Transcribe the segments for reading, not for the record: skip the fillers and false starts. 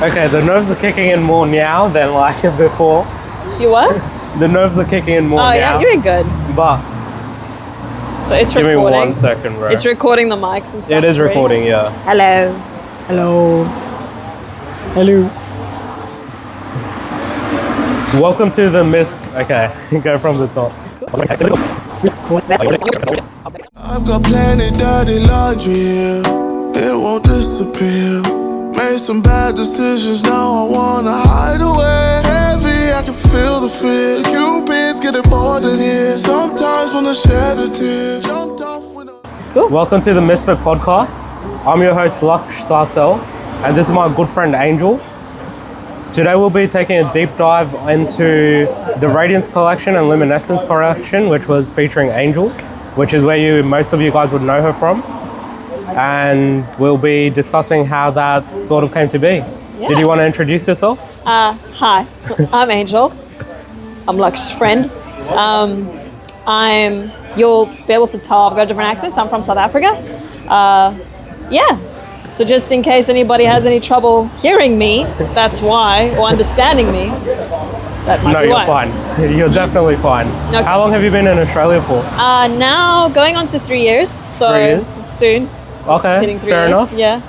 Okay, the nerves are kicking in more now than like before. You what? The nerves are kicking in more now. Oh yeah, you're good. But So it's give recording. me 1 second, bro. It's recording the mics and stuff. It is right? recording, yeah. Hello. Hello. Hello. Welcome to the Myth. Okay, go from the top. I've got plenty dirty laundry here. It won't disappear. Made some bad decisions, now I wanna hide away. Heavy, I can feel the fear. The Cupid's getting bored in here. Sometimes wanna shed a tear. Jumped off when I... Welcome to the MisFit Podcast. I'm your host, Laksh Sarcelle, and this is my good friend, Angel. Today we'll be taking a deep dive into the Radiance collection and Luminescence collection, which was featuring Angel, which is where most of you guys would know her from. And we'll be discussing how that sort of came to be. Yeah. Did you want to introduce yourself? Hi, I'm Angel. I'm Laksh's friend. You'll be able to tell I've got different accents. I'm from South Africa. Yeah. So just in case anybody has any trouble hearing me, that's why, or understanding me, that might No, be you're why. fine. You're definitely fine. Okay. How long have you been in Australia for? Now going on to 3 years, so 3 years? soon. Okay, Hitting 3 fair years. enough. Yeah.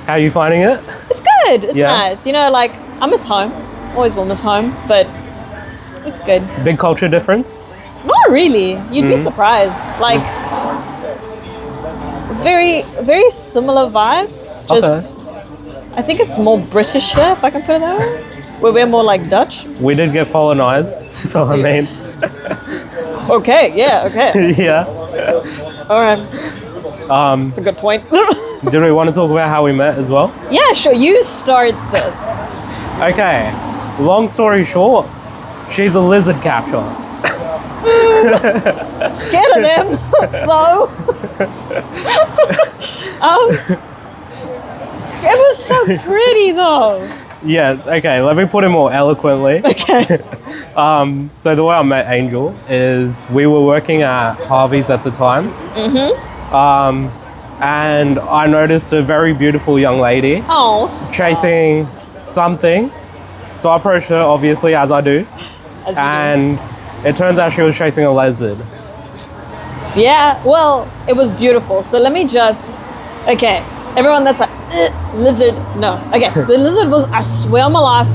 How are you finding it? It's good. It's Yeah. nice. You know, like, I miss home. Always will miss home, but it's good. Big culture difference? Not really. You'd be surprised. Like, very similar vibes. Just, I think it's more British here, if I can put it that way. Where we're more like Dutch. We did get colonized, so I mean, Okay, yeah, okay. yeah. All right. That's a good point. Did we want to talk about how we met as well? Yeah, sure. You start this. Okay, long story short, she's a lizard catcher. Scared of them, though. It was so pretty, though. Yeah, okay, let me put it more eloquently. Okay. So the way I met Angel is we were working at Harvey's at the time. And I noticed a very beautiful young lady Oh, chasing something. So I approached her, obviously, as I do. as you do. And it turns out she was chasing a lizard. Yeah, well, it was beautiful. So let me just, okay, everyone that's like, lizard, no. Okay, the lizard was, I swear on my life,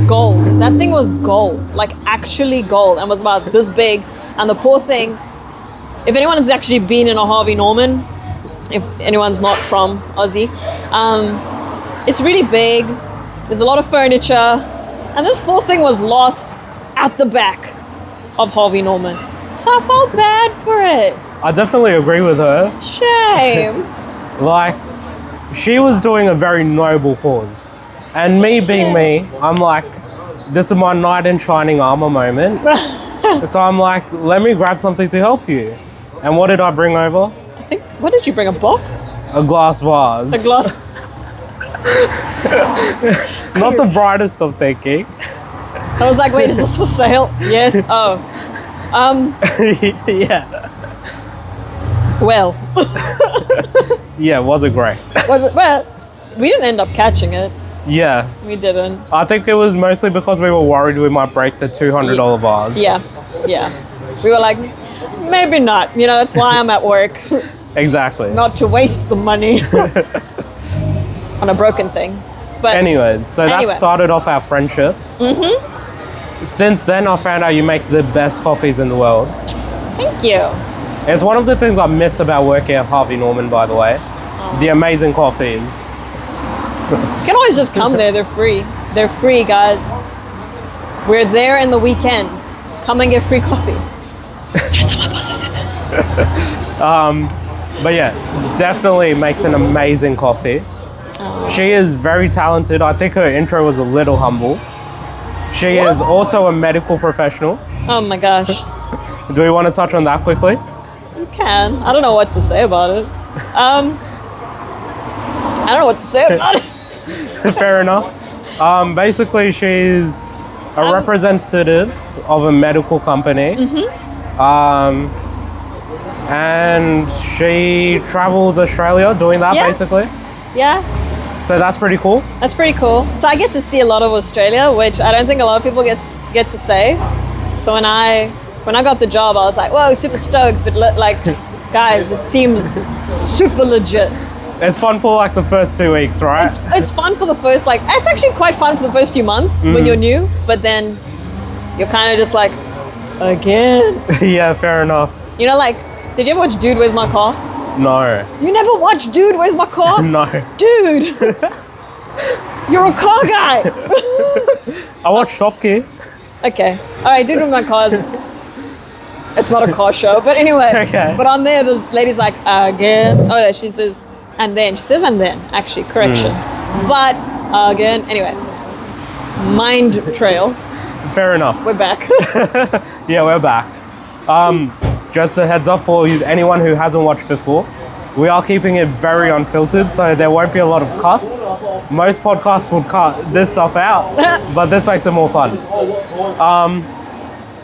gold. That thing was gold, like actually gold, and was about this big. And the poor thing, if anyone has actually been in a Harvey Norman, if anyone's not from Aussie, it's really big. There's a lot of furniture, and this poor thing was lost at the back of Harvey Norman. So I felt bad for it. I definitely agree with her. Shame. Like, she was doing a very noble cause. And me being me, I'm like, this is my knight in shining armor moment. So I'm like, let me grab something to help you. And what did I bring over? I think, what did you bring, a box? A glass vase. A glass? Not the brightest of thinking. I was like, wait, is this for sale? Yes. Oh. Yeah. Well. Yeah, was it great? Was it? Well, we didn't end up catching it. Yeah. We didn't. I think it was mostly because we were worried we might break the $200 vase. Yeah. Yeah. We were like, maybe not. You know, that's why I'm at work. Exactly. Not to waste the money on a broken thing. But Anyways, so that started off our friendship. Since then, I found out you make the best coffees in the world. thank you. It's one of the things I miss about working at Harvey Norman, by the way. The amazing coffees. You can always just come there. They're free. They're free, guys. We're there in the weekends. Come and get free coffee. That's what my boss said. But yeah, definitely makes an amazing coffee. She is very talented. I think her intro was a little humble. She is also a medical professional. Oh my gosh. Do we want to touch on that quickly? You can. I don't know what to say about it. I don't know what to say about it. Fair enough. Basically, she's a representative of a medical company. And she travels Australia doing that, Yeah. basically. Yeah. So that's pretty cool. That's pretty cool. So I get to see a lot of Australia, which I don't think a lot of people get to say. So when I got the job, I was like, whoa, super stoked. But like, guys, it seems super legit. It's fun for like the first 2 weeks, right? It's fun for the first, like, it's actually quite fun for the first few months when you're new, but then you're kind of just like, again. Yeah, fair enough. You know, like, did you ever watch Dude, Where's My Car? No. You never watched Dude, Where's My Car? No. Dude! You're a car guy! I watched Top Gear. Okay. All right, Dude, Where's My Car it's not a car show, but anyway. Okay. But on there, the lady's like, again. Oh, yeah, she says, and then. She says, and then, actually, correction. But, again. Anyway. Mind trail. Fair enough. We're back. Yeah, we're back. Just a heads up for anyone who hasn't watched before. We are keeping it very unfiltered, so there won't be a lot of cuts. Most podcasts would cut this stuff out, but this makes it more fun.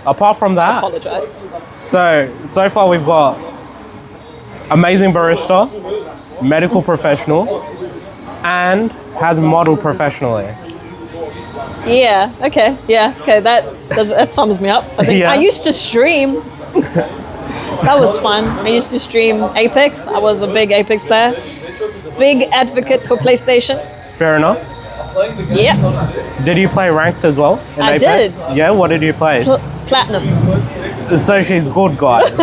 Apart from that, Apologize. so far we've got amazing barista, medical professional, and has modeled professionally. Yeah, okay, that sums me up. I think Yeah. I used to stream. That was fun. I used to stream Apex. I was a big Apex player. Big advocate for PlayStation. Fair enough. Yeah, Did you play ranked as well in I Apex? did. Yeah, what did you play? Platinum. So she's good, guys.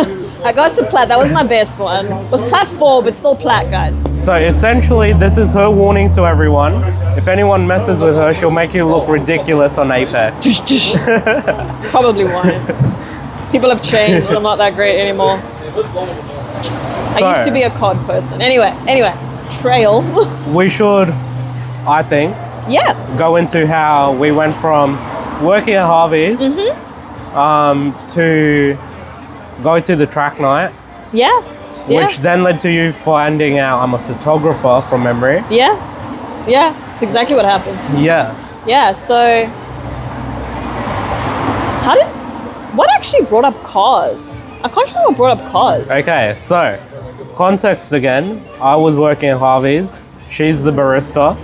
I got to plat. That was my best one. It was plat 4, but still plat, guys. So essentially, this is her warning to everyone. If anyone messes with her, she'll make you look ridiculous on Apex. Probably won't. People have changed. I'm not that great anymore. I used to be a COD person. Anyway, trail. We should, I think, Yeah. go into how we went from working at Harvey's to go to the track night, Yeah. which then led to you finding out I'm a photographer from memory. Yeah. That's exactly what happened. Yeah. Yeah, so what actually brought up cars? I can't remember what brought up cars. Okay, so context again. I was working at Harvey's. She's the barista.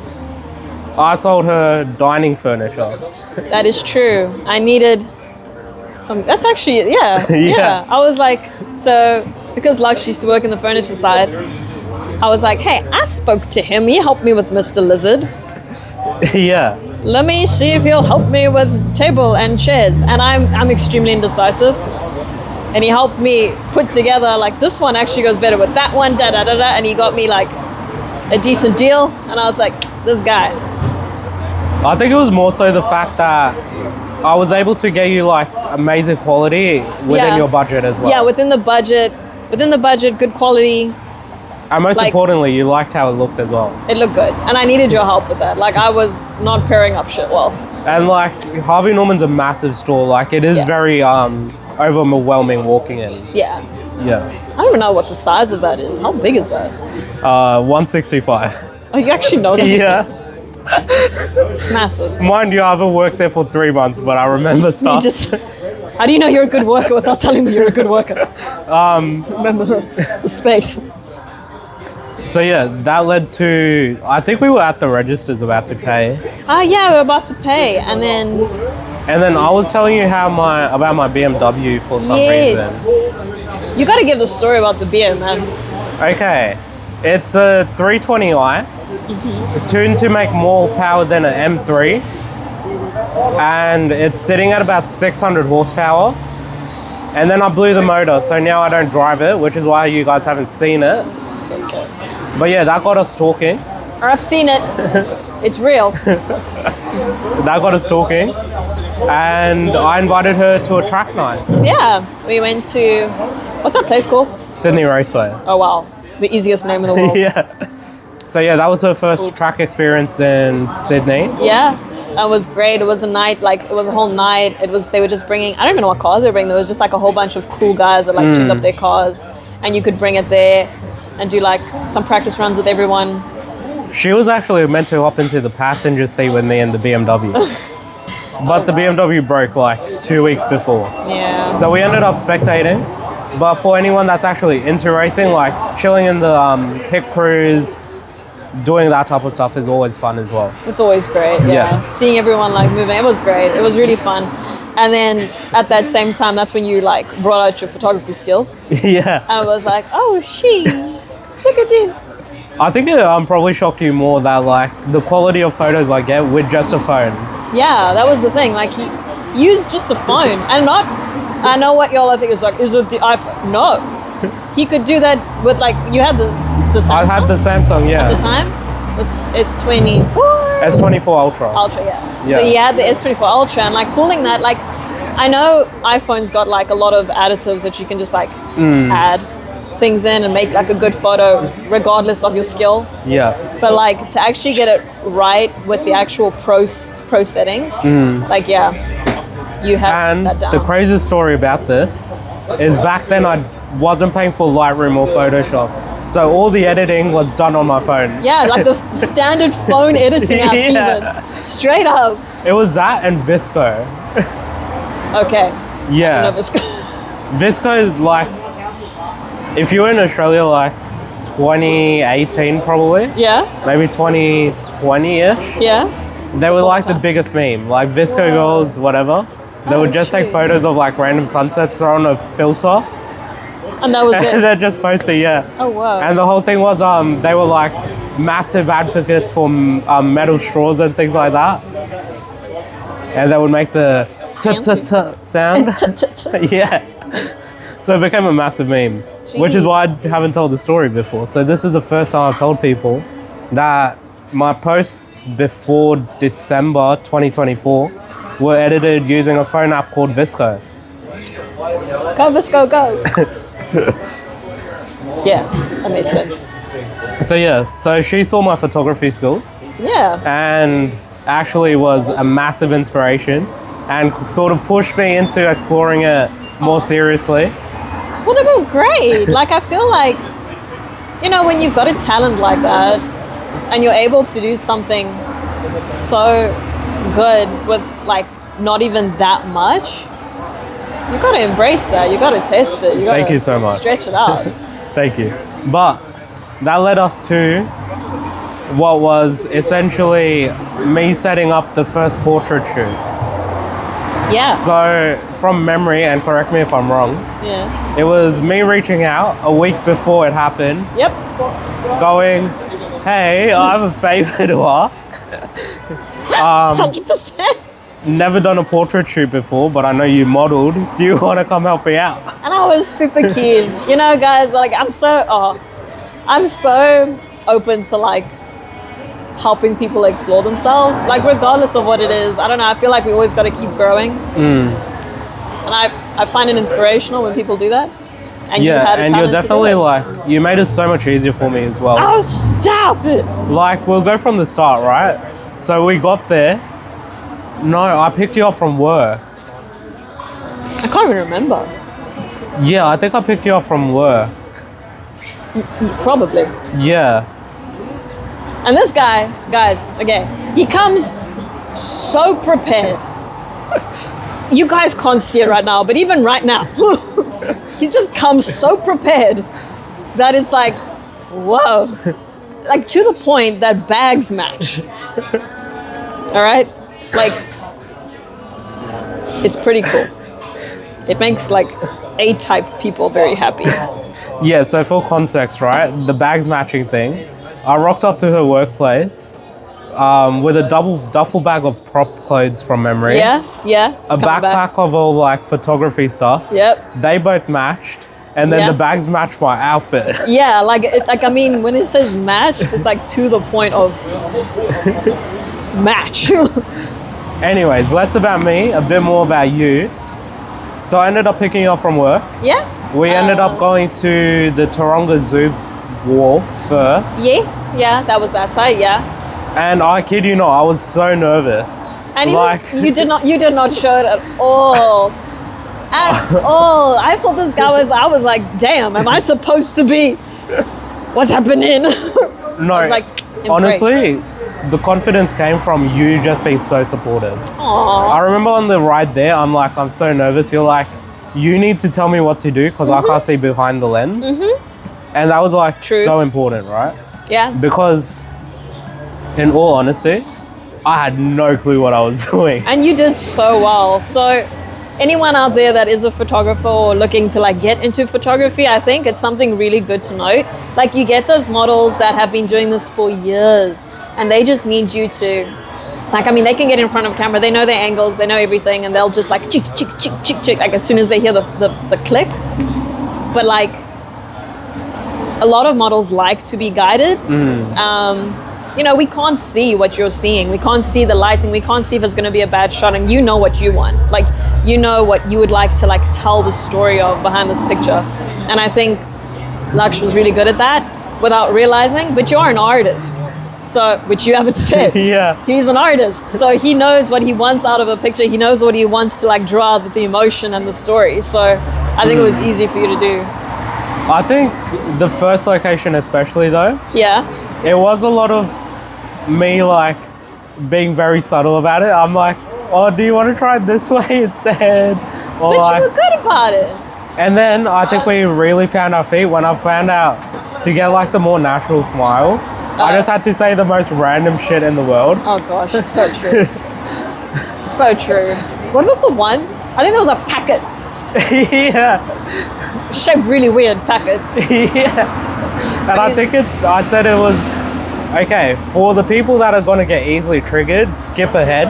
I sold her dining furniture. That is true. I needed some, that's actually, yeah. Yeah. I was like, so because Laksh used to work in the furniture side, I was like, hey, I spoke to him. He helped me with Mr. Lizard. Yeah. Let me see if he'll help me with table and chairs. And I'm extremely indecisive. And he helped me put together, like, this one actually goes better with that one, da-da-da-da. And he got me, like, a decent deal. And I was like, this guy. I think it was more so the fact that I was able to get you like amazing quality within your budget as well. Yeah, within the budget, good quality. And most like- importantly, you liked how it looked as well. It looked good. And I needed your help with that. Like, I was not pairing up shit well. And like Harvey Norman's a massive store. Like it is Yeah. very overwhelming walking in. Yeah. Yeah. I don't even know what the size of that is. How big is that? 165. Oh, you actually know that? Yeah. It's massive. Mind you, I haven't worked there for 3 months, but I remember You stuff. just... How do you know you're a good worker without telling me you're a good worker? Remember the space. So yeah, that led to, I think we were at the registers about to pay. Yeah, we're about to pay. And then... And then I was telling you about my BMW for some Yes. reason. You gotta give the story about the beer, man. Okay, it's a 320i, tuned to make more power than an M3, and it's sitting at about 600 horsepower. And then I blew the motor, so now I don't drive it, which is why you guys haven't seen it. It's okay. But yeah, that got us talking. Or I've seen it. It's real. That got us talking, and I invited her to a track night, Yeah. We went to... What's that place called? Sydney Raceway. Oh, wow. The easiest name in the world. Yeah. So yeah, that was her first track experience in Sydney. Yeah, it was great. It was a night, like it was a whole night. They were just bringing, I don't even know what cars they were bringing. There was just like a whole bunch of cool guys that like tuned up their cars, and you could bring it there and do like some practice runs with everyone. She was actually meant to hop into the passenger seat with me in the BMW. But the BMW broke like 2 weeks before. Yeah. So we ended up spectating. But for anyone that's actually into racing, like chilling in the pit crews, doing that type of stuff is always fun as well. It's always great. Yeah. Seeing everyone like moving, it was great. It was really fun. And then at that same time, that's when you like brought out your photography skills. Yeah. And I was like, oh, look at this. I think it probably shocked you more that like the quality of photos I get with just a phone. Yeah, that was the thing. Like he used just a phone and not, I know what y'all are thinking is like, is it the iPhone? No. He could do that with like, you had the Samsung? I had the Samsung, yeah. At the time? It was S24? S24 Ultra. Ultra, yeah. So he had the S24 Ultra and like pulling that, like, I know iPhone's got like a lot of additives that you can just like add things in and make like a good photo regardless of your skill. Yeah. But like to actually get it right with the actual pro settings, like yeah, you have that down. The craziest story about this is back then I wasn't paying for Lightroom or Photoshop. So all the editing was done on my phone. Yeah, like the standard phone editing app even. Straight up. It was that and Visco. Okay. Yeah. I know Visco. Visco is like, if you were in Australia like 2018 probably. Yeah. Maybe 2020-ish. Yeah. They were like the biggest meme. Like Visco girls, whatever. They would just take photos of like random sunsets, throw on a filter. And that was it. They're just posting, yeah. Oh wow. And the whole thing was they were like massive advocates for metal straws and things like that. And they would make the sound. Yeah. So it became a massive meme, which is why I haven't told the story before. So this is the first time I've told people that my posts before December 2024 were edited using a phone app called Visco. Go Visco, go. Yeah, that made sense. So yeah, so she saw my photography skills. Yeah. And actually was a massive inspiration and sort of pushed me into exploring it more seriously. Well, they were great. Like, I feel like, you know, when you've got a talent like that and you're able to do something so good with, like, not even that much, you got to embrace that. You got to test it. You got Thank you so much. Stretch it out. Thank you. But that led us to what was essentially me setting up the first portrait shoot. Yeah. So from memory, and correct me if I'm wrong, Yeah. it was me reaching out a week before it happened, Yep. going, hey, I have a favor to ask. 100%. Never done a portrait shoot before, but I know you modeled. Do you want to come help me out? And I was super keen. You know, guys, like, I'm so open to, like, helping people explore themselves, like regardless of what it is. I don't know, I feel like we always got to keep growing. And I find it inspirational when people do that. And you had a and talent you're definitely to do it. like, you made it so much easier for me as well. Oh, stop it. Like, we'll go from the start, right? So we got there. No, I picked you up from work. I can't even remember. Yeah, I think I picked you up from work. Probably. Yeah. And this guy, guys, okay, he comes so prepared. You guys can't see it right now, but even right now, he just comes so prepared that it's like, whoa. Like, to the point that bags match. All right? Like, it's pretty cool. It makes, like, A-type people very happy. Yeah, so for context, right? The bags matching thing. I rocked up to her workplace with a duffel bag of prop clothes from memory. Yeah. A backpack of all like photography stuff. Yep. They both matched, and then Yeah. the bags matched my outfit. Yeah, like I mean, when it says matched, it's like to the point of match. Anyways, less about me, a bit more about you. So I ended up picking you up from work. Yeah. We ended up going to the Taronga Zoo wharf first. Yes. Yeah, that was that side. Yeah. And I kid you not, I was so nervous. And like, you did not show it at all. At all. I thought this guy was. I was like, damn, am I supposed to be? What's happening? no, I was like, honestly, the confidence came from you just being so supportive. Aww. I remember on the ride there, I'm like, I'm so nervous. You're like, you need to tell me what to do because I can't see behind the lens. And that was like so important, right? Yeah. Because in all honesty, I had no clue what I was doing. And you did so well. So anyone out there that is a photographer or looking to like get into photography, I think it's something really good to note. Like you get those models that have been doing this for years and they just need you to, like, I mean, they can get in front of camera, they know their angles, they know everything, and they'll just like chick, chick, chick, chick, chick, like as soon as they hear the click. But like a lot of models like to be guided. You know, we can't see what you're seeing. We can't see the lighting. We can't see if it's going to be a bad shot, and you know what you want. Like, you know what you would like to like tell the story of behind this picture. And I think Laksh was really good at that without realizing, but you're an artist. So, which you haven't said. Yeah. He's an artist. So he knows what he wants out of a picture. He knows what he wants to like draw out with the emotion and the story. So I think it was easy for you to do. I think the first location especially though, Yeah. it was a lot of me like being very subtle about it. I'm like, oh, do you want to try it this way instead? Or But like, you were good about it. and then I think we really found our feet when I found out to get like the more natural smile. I just had to say the most random shit in the world. Oh gosh, it's so true. So true. What was the one? I think there was a packet. Yeah. Shaped really weird packet. Yeah. And I think I said it was, okay, for the people that are going to get easily triggered, skip ahead.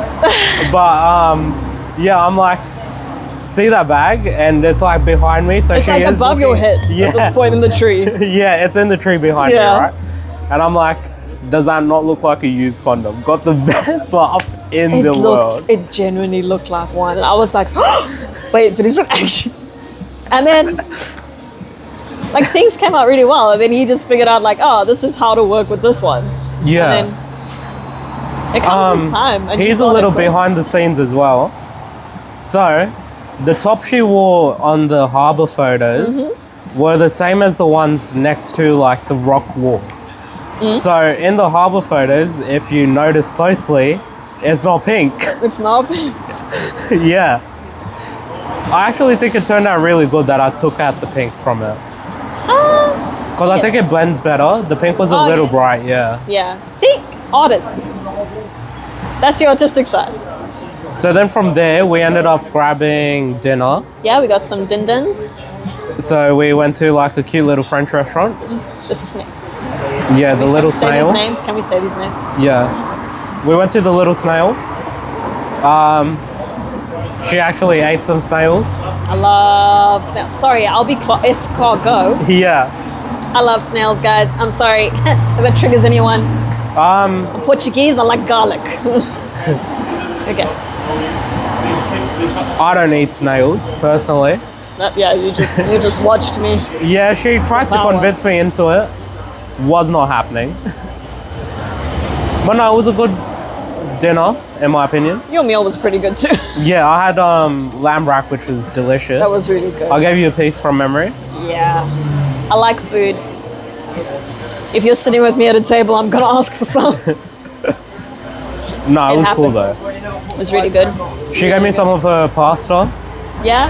But yeah, I'm like, see that bag? And it's like behind me. So It's she like is above your head at this point in the tree. Yeah, it's in the tree behind me, right? And I'm like, does that not look like a used condom? Got the best laugh in the world. It genuinely looked like one. And I was like, wait, but is it actually? And then, like, things came out really well. And then he just figured out, like, oh, this is how to work with this one. Yeah. And then it comes with time. And you He's a got it little quick. behind the scenes as well. So, the top she wore on the harbour photos were the same as the ones next to, like, the rock walk. So, in the harbour photos, if you notice closely, it's not pink. It's not. Yeah. I actually think it turned out really good that I took out the pink from it. Because I think it blends better. The pink was a little yeah. bright, yeah. Yeah. See? Artist. That's your artistic side. So then from there, we ended up grabbing dinner. Yeah, we got some din-dins. So we went to like a cute little French restaurant. The snakes. Yeah, the little Say snail. these names? Can we say these names? Yeah. We went to the little snail. She actually ate some snails. I love snails. Sorry, I'll be escargot. Yeah. I love snails, guys. I'm sorry if that triggers anyone. I'm Portuguese, I like garlic. Okay. I don't eat snails, personally. Yeah, you just watched me. Yeah, she tried to Power. convince me into it. Was not happening. But no, it was a good dinner, in my opinion. Your meal was pretty good too. Yeah, I had lamb rack, which was delicious. That was really good. I gave you a piece from memory. Yeah. I like food. If you're sitting with me at a table, I'm gonna ask for some. No, it was cool happened. though. It was really good. She gave me some of her pasta. Yeah.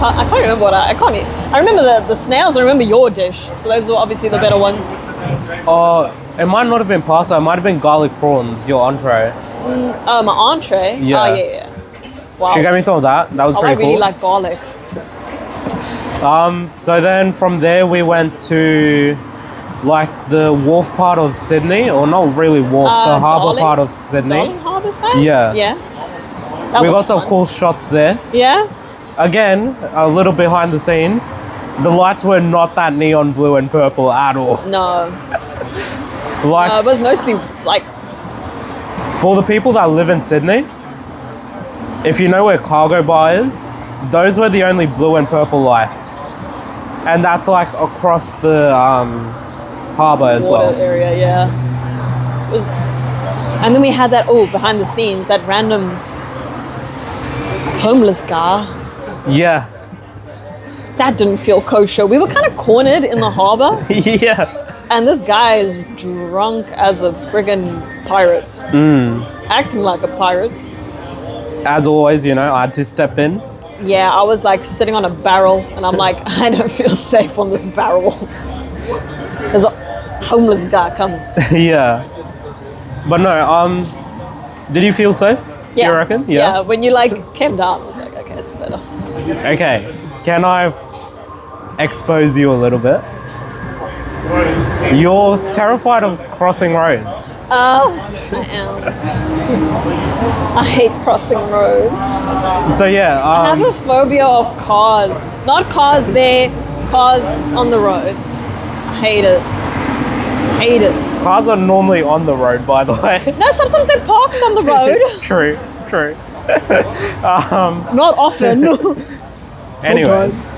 I can't remember what I can't eat. I remember the snails. I remember your dish. So those were obviously the better ones. It might not have been pasta. It might have been garlic prawns, your entree. Oh, my entree. Yeah. Oh yeah. Wow. She gave me some of that. That was I pretty really cool. like garlic. So then from there we went to like the wharf part of Sydney, or not really wharf, the harbour Darling? part of Sydney. Darling Harbour side? Yeah. Yeah. That We was got some fun. cool shots there. Yeah? Again, a little behind the scenes. The lights were not that neon blue and purple at all. No. Like, No, it was mostly like, for the people that live in Sydney, if you know where Cargo Bar is, those were the only blue and purple lights. And that's like across the harbour as water well. area, yeah. It was, and then we had that, behind the scenes, that random homeless guy. Yeah. That didn't feel kosher. We were kind of cornered in the harbour, Yeah. and this guy is drunk as a friggin' pirate. Acting like a pirate. As always, you know, I had to step in. Yeah, I was like sitting on a barrel, and I'm like, I don't feel safe on this barrel. There's a homeless guy coming. Yeah. But no, did you feel safe? Yeah. You reckon? Yeah. When you like came down, I was like, okay, it's better. Okay, can I expose you a little bit? You're terrified of crossing roads. I am. I hate crossing roads. So yeah, I have a phobia of cars. Not cars there, cars on the road. I hate it. Hate it. cars are normally on the road, by the way. No, sometimes they're parked on the road. True. Not often. Anyways.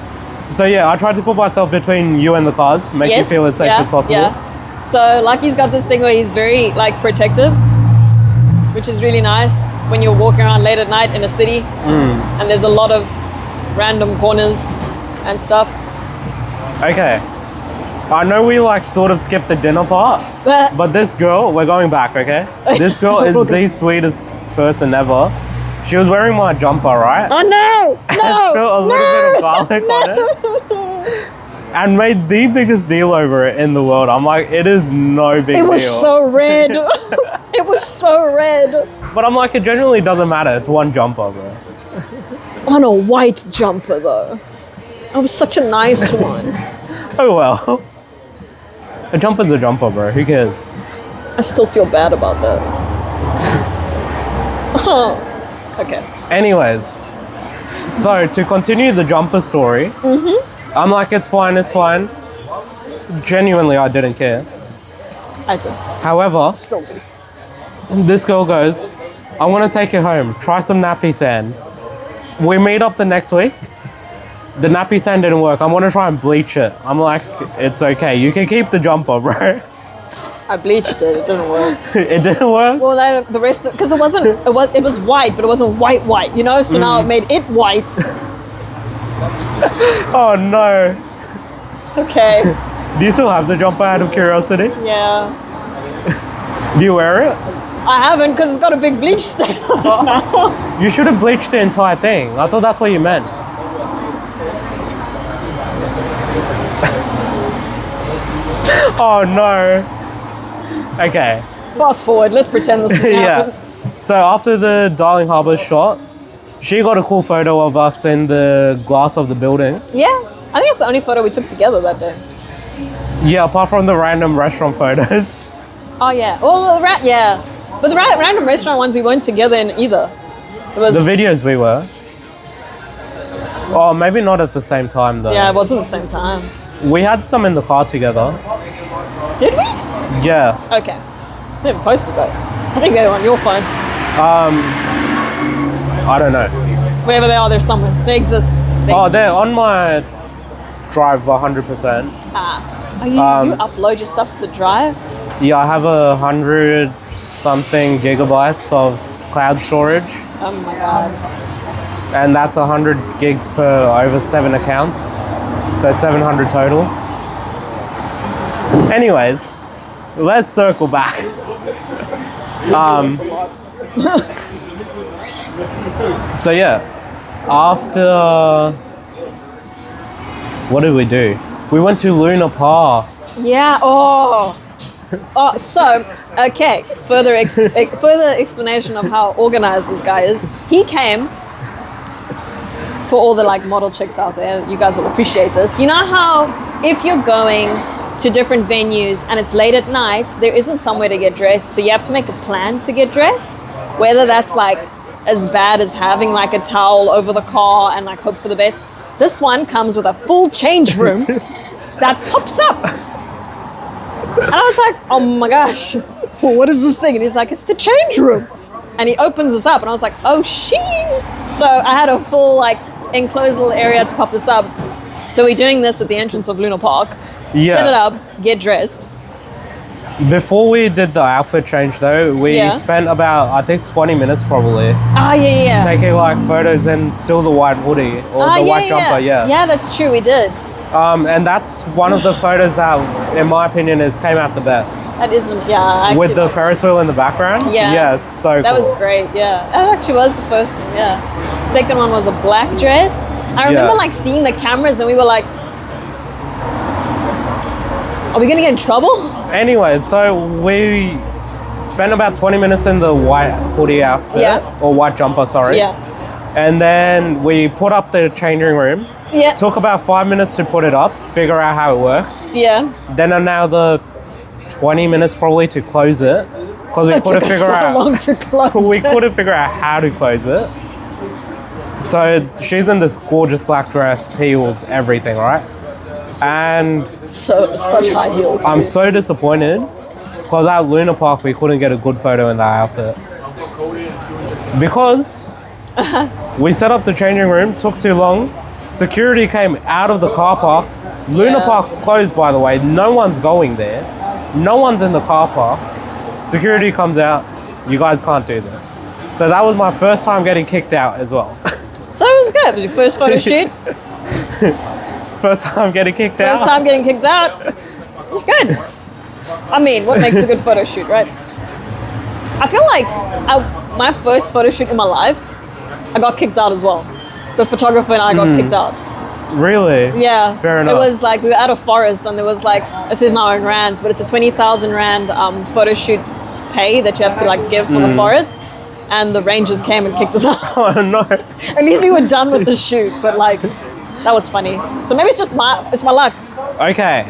So yeah, I tried to put myself between you and the cars, make you feel as safe as possible. Yeah. So Lucky's got this thing where he's very protective, which is really nice when you're walking around late at night in a city and there's a lot of random corners and stuff. Okay. I know we sort of skipped the dinner part, but this girl, we're going back, okay? This girl is the sweetest person ever. She was wearing my jumper, right? Oh no! And spilled a little bit of garlic on it. And made the biggest deal over it in the world. I'm like, it is no big deal. It was so red. It was so red. But I'm like, it generally doesn't matter. It's one jumper, bro. On a white jumper, though. It was such a nice one. Oh well. A jumper's a jumper, bro. Who cares? I still feel bad about that. Okay. Anyways, so to continue the jumper story, I'm like, it's fine. Genuinely, I didn't care. I do. However, Still do. this girl goes, I want to take it home. Try some nappy sand. We meet up the next week. The nappy sand didn't work. I want to try and bleach it. I'm like, it's okay. You can keep the jumper, bro. I bleached it. It didn't work. It didn't work? Well, the rest, because it was white, but it wasn't white, you know. So now it made it white. Oh no. It's okay. Do you still have the jumper out of curiosity? Yeah. Do you wear it? I haven't because it's got a big bleach stain on it now. You should have bleached the entire thing. I thought that's what you meant. Oh no. Okay. Fast forward. Let's pretend this didn't happen. So after the Darling Harbour shot, she got a cool photo of us in the glass of the building. Yeah. I think it's the only photo we took together that day. Yeah, apart from the random restaurant photos. Oh yeah. Well, yeah. But the random restaurant ones we weren't together in either. It was The videos we were. Oh, maybe not at the same time though. Yeah, it wasn't the same time. We had some in the car together. Did we? Yeah. Okay. I didn't post those. I think they're on your phone. I don't know. Wherever they are, they're somewhere. They exist. They're on my drive 100%. You upload your stuff to the drive? Yeah, I have 100 something gigabytes of cloud storage. Oh my god. And that's 100 gigs per over 7 accounts. So 700 total. Anyways, let's circle back. So yeah, after, what did we do? We went to Luna Park. Yeah. Okay. Further explanation of how organized this guy is. He came for all the model chicks out there. You guys will appreciate this. You know how if you're going to different venues and it's late at night, there isn't somewhere to get dressed, so you have to make a plan to get dressed. Whether that's as bad as having a towel over the car and hope for the best. This one comes with a full change room that pops up. And I was like, oh my gosh, what is this thing? And he's like, it's the change room. And he opens this up and I was like, oh shit. So I had a full enclosed little area to pop this up. So we're doing this at the entrance of Luna Park. Yeah. Set it up, get dressed. Before we did the outfit change though, we spent about, I think 20 minutes probably. Yeah. Taking photos in still the white hoodie or the white jumper, yeah. Yeah, that's true, we did. And that's one of the photos that, in my opinion, it came out the best. That isn't, actually, with the Ferris wheel in the background? Yeah. Yeah, so cool. That was great, yeah. That actually was the first one, yeah. Second one was a black dress. I remember seeing the cameras and we were like, are we gonna get in trouble? Anyway, so we spent about 20 minutes in the white hoodie outfit. Yeah. Or white jumper, sorry. Yeah. And then we put up the changing room. Yeah. Took about 5 minutes to put it up, figure out how it works. Yeah. Then another 20 minutes probably to close it. Because we It couldn't took us figure so out long to close we it. couldn't figure out how to close it. So she's in this gorgeous black dress, heels, everything, right? And So such high heels. I'm so disappointed because at Luna Park we couldn't get a good photo in that outfit. Because we set up the changing room, took too long. Security came out of the car park. Luna Yeah. Park's closed, by the way. No one's going there. No one's in the car park. Security comes out. You guys can't do this. So that was my first time getting kicked out as well. So it was good. It was your first photo shoot. First time getting kicked out. First time getting kicked out. It was good. I mean, what makes a good photo shoot, right? I feel like my first photo shoot in my life, I got kicked out as well. The photographer and I got kicked out. Really? Yeah. Fair enough. It was like we were at a forest and there was like, this is now in rands, but it's a 20,000 rand photo shoot pay that you have to like give for the forest. And the rangers came and kicked us out. Oh no. At least we were done with the shoot, but like, that was funny. So maybe it's just my luck. Okay.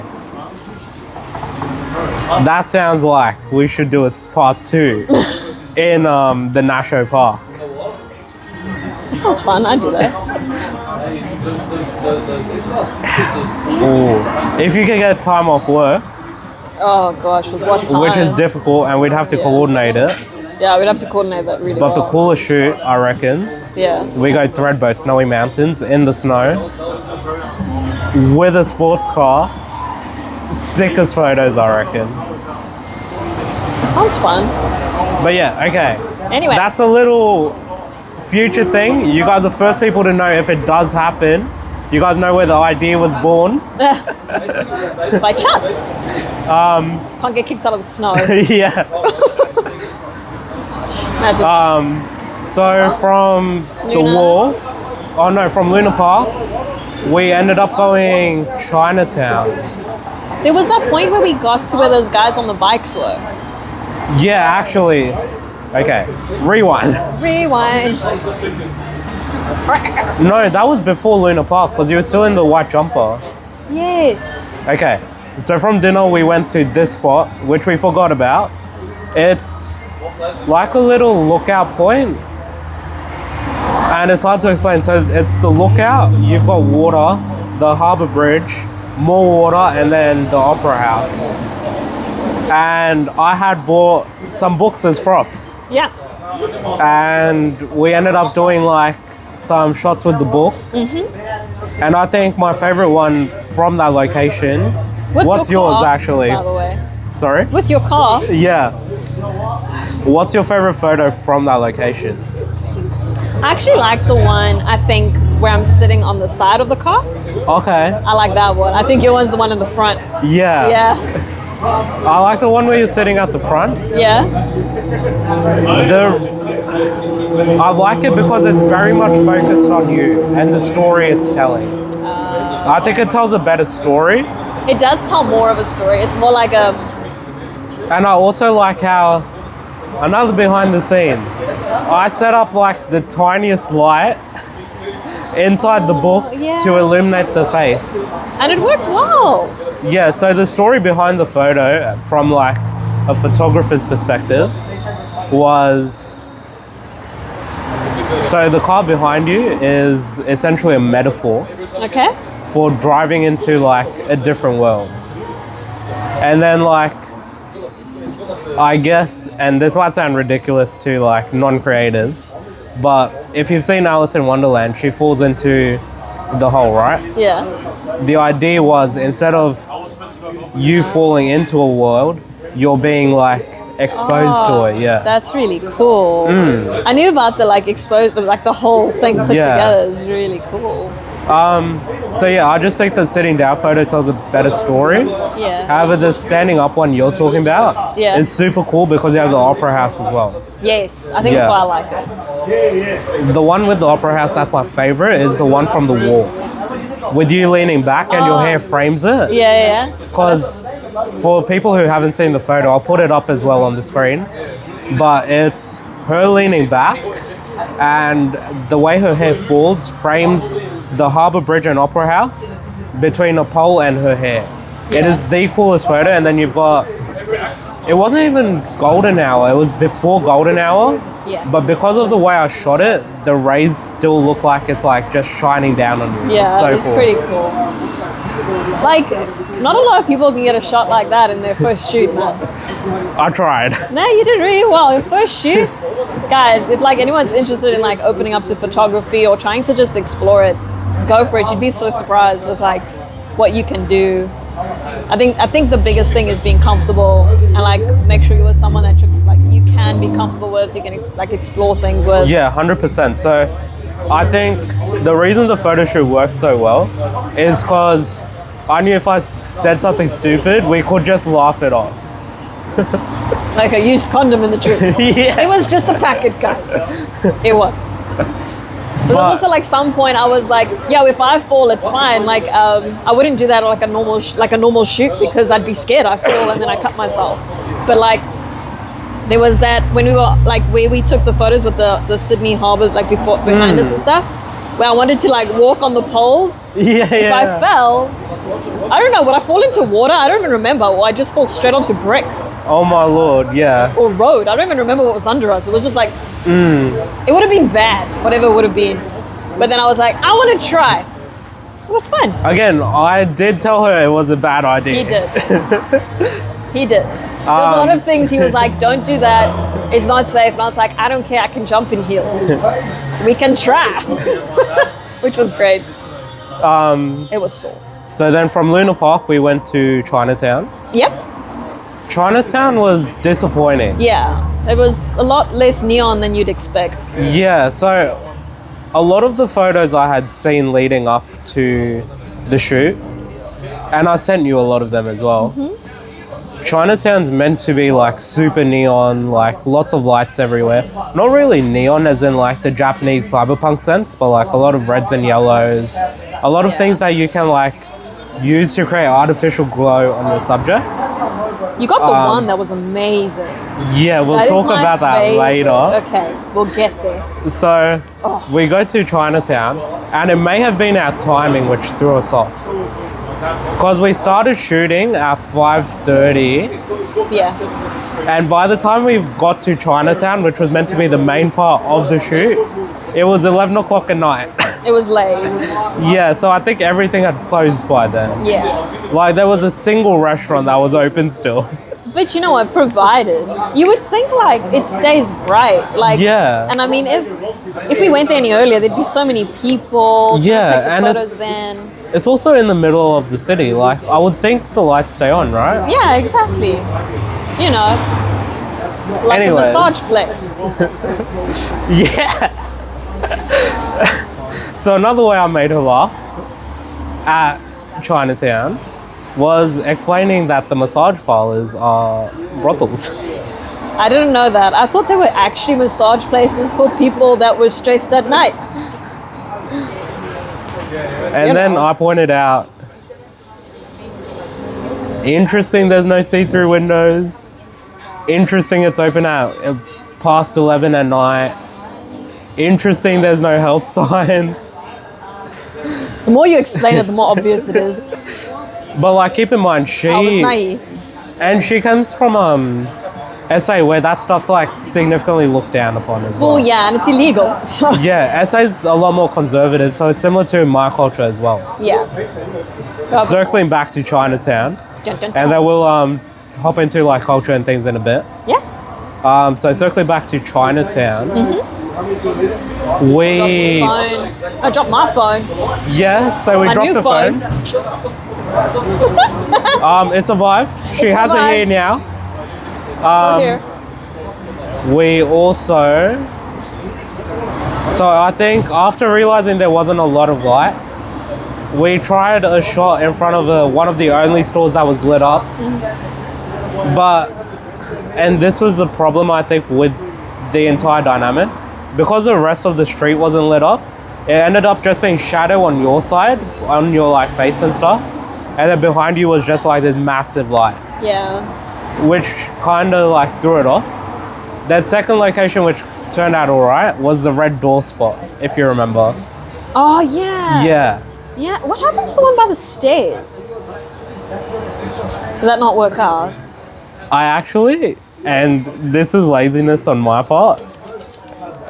That sounds like we should do a part 2 in the National Park. That sounds fun. I'd do that. Ooh. If you can get time off work, Oh gosh, with what time? which is difficult and we'd have to coordinate it. Yeah, we'd have to coordinate that really But the well. coolest shoot, I reckon, Yeah. we go Threadbow, snowy mountains, in the snow, with a sports car. Sickest photos, I reckon. That sounds fun. But yeah, okay. Anyway. That's a little future thing. You guys are the first people to know if it does happen. You guys know where the idea was born. By chance. Can't get kicked out of the snow. Yeah. Imagine. So from the Luna. wharf, from Luna Park, we ended up going Chinatown. There was that point where we got to where those guys on the bikes were. Yeah, actually. Okay, rewind. Rewind. No, that was before Luna Park because you were still in the white jumper. Yes. Okay, so from dinner we went to this spot, which we forgot about. It's like a little lookout point. And it's hard to explain. So it's the lookout, you've got water, the harbour bridge, more water, and then the opera house. And I had bought some books as props. Yeah. And we ended up doing like some shots with the book. Mm-hmm. And I think my favorite one from that location. What's your yours car, actually? By the way. Sorry? With your car. Yeah. What's your favorite photo from that location? I actually like the one, I think, where I'm sitting on the side of the car. Okay. I like that one. I think your one's the one in the front. Yeah. Yeah. I like the one where you're sitting at the front. Yeah. I like it because it's very much focused on you and the story it's telling. I think it tells a better story. It does tell more of a story. It's more like a... And I also like how, another behind the scene, I set up like the tiniest light inside the book yeah. to illuminate the face. And it worked well. Yeah, so the story behind the photo from like a photographer's perspective was, so the car behind you is essentially a metaphor Okay. for driving into like a different world. And then like, I guess, and this might sound ridiculous to like non-creatives, but if you've seen Alice in Wonderland, she falls into the hole, right? Yeah. The idea was instead of you falling into a world, you're being like exposed to it, yeah. That's really cool. I knew about the like exposed, like the whole thing put Yeah. together is really cool. So yeah, I just think the sitting down photo tells a better story. Yeah. However, the standing up one you're talking about Yeah. is super cool because you have the opera house as well. Yes. I think Yeah. that's why I like it. The one with the opera house that's my favorite is the one from the wharf. with you leaning back and your hair frames it. Yeah. Because for people who haven't seen the photo, I'll put it up as well on the screen. But it's her leaning back, and the way her hair falls frames the Harbour Bridge and Opera House between a pole and her hair. It is the coolest photo. And then you've got, it wasn't even golden hour, it was before golden hour. Yeah. But because of the way I shot it, the rays still look like it's like just shining down on you. Yeah, it's so cool. pretty cool. Like, not a lot of people can get a shot like that in their first shoot, man. I tried. No, you did really well. Your first shoot, guys, if like anyone's interested in like opening up to photography or trying to just explore it, go for it. You'd be so surprised with like what you can do. I think the biggest thing is being comfortable and like make sure you're with someone that you can be comfortable with, you can like explore things with. Yeah, 100%. So I think the reason the photo shoot works so well is because I knew if I said something stupid, we could just laugh it off. Like a used condom in the tree. Yeah. It was just a packet, guys. It was. But there's also like some point I was like, yeah, if I fall, it's fine. Like I wouldn't do that like a normal shoot because I'd be scared I fall and then I cut myself. But like there was that when we were like where we took the photos with the Sydney Harbour like behind us and stuff, where I wanted to like walk on the poles. If I fell, I don't know, would I fall into water? I don't even remember. Or I just fall straight onto brick. Oh my lord, yeah. Or road. I don't even remember what was under us. It was just like, it would have been bad, whatever it would have been. But then I was like, I want to try. It was fun. Again, I did tell her it was a bad idea. He did. He did. There was a lot of things he was like, don't do that. It's not safe. And I was like, I don't care. I can jump in heels. We can try. Which was great. It was sore. So then from Luna Park, we went to Chinatown. Yep. Chinatown was disappointing. Yeah. It was a lot less neon than you'd expect. Yeah, so a lot of the photos I had seen leading up to the shoot, and I sent you a lot of them as well. Chinatown's meant to be like super neon, like lots of lights everywhere. Not really neon as in like the Japanese cyberpunk sense, but like a lot of reds and yellows. A lot of things that you can like use to create artificial glow on the subject. You got the one that was amazing. Yeah, we'll That is talk my about that favorite. later. Okay, we'll get there. So we go to Chinatown, and it may have been our timing which threw us off. Because we started shooting at 5:30, Yeah. and by the time we got to Chinatown, which was meant to be the main part of the shoot, it was 11 o'clock at night. It was late. Yeah, so I think everything had closed by then. Yeah. Like there was a single restaurant that was open still. But you know what, provided. You would think like it stays bright. Like Yeah. And I mean if we went there any earlier, there'd be so many people. Yeah, take the and photos then. It's also in the middle of the city. Like I would think the lights stay on, right? Yeah, exactly. You know. Like Anyways. a massage place. Yeah. So another way I made her laugh at Chinatown was explaining that the massage parlors are brothels. I didn't know that. I thought they were actually massage places for people that were stressed at night. And You then know. I pointed out, interesting there's no see-through windows. Interesting it's open at past 11 at night. Interesting there's no health signs. The more you explain it, the more obvious it is. But like keep in mind, I was naive. she comes from SA where that stuff's like significantly looked down upon as well. Well, yeah, and it's illegal. So Yeah, SA's a lot more conservative, so it's similar to my culture as well. yeah. Circling back to Chinatown, Dun, dun, and dun. then we'll hop into like culture and things in a bit. Yeah. So circling back to Chinatown, we Phone. I dropped my phone. so we My dropped new the phone. phone. It survived. She has it survived. here now. Still here. We also, so I think after realizing there wasn't a lot of light, we tried a shot in front of one of the only stores that was lit up. And this was the problem I think with the entire dynamic. Because the rest of the street wasn't lit up, it ended up just being shadow on your side, on your like face and stuff, and then behind you was just like this massive light, Yeah. which kind of like threw it off. That second location, which turned out all right, was the red door spot, if you remember. Oh, yeah. Yeah. Yeah. What happened to the one by the stairs? Did that not work out? I actually, and this is laziness on my part,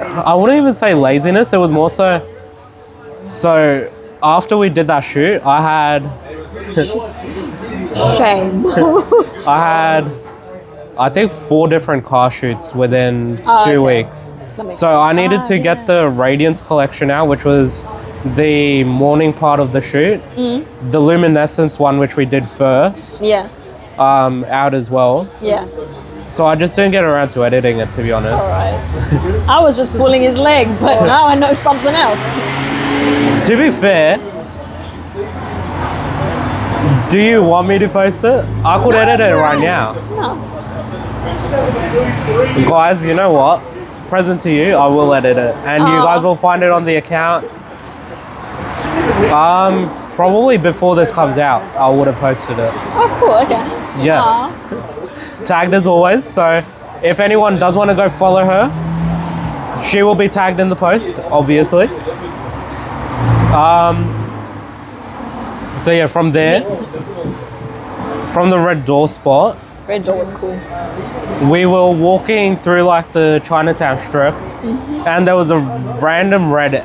I wouldn't even say laziness, it was more so after we did that shoot, I had Shame. I think 4 different car shoots within 2 okay. weeks. That makes So sense. I needed to get the Radiance collection out, which was the morning part of the shoot. The Luminescence one, which we did first, Yeah. out as well. Yeah. So I just didn't get around to editing it, to be honest. All right. I was just pulling his leg, but now I know something else. To be fair, do you want me to post it? I could edit it right now. No. Guys, you know what? Present to you, I will edit it. And you guys will find it on the account. Probably before this comes out, I would have posted it. Oh, cool. Okay. Yeah. Aw. Tagged as always, so if anyone does want to go follow her, she will be tagged in the post, obviously. So yeah, from there, from the red door spot, Red door was cool. we were walking through like the Chinatown strip, and there was a random random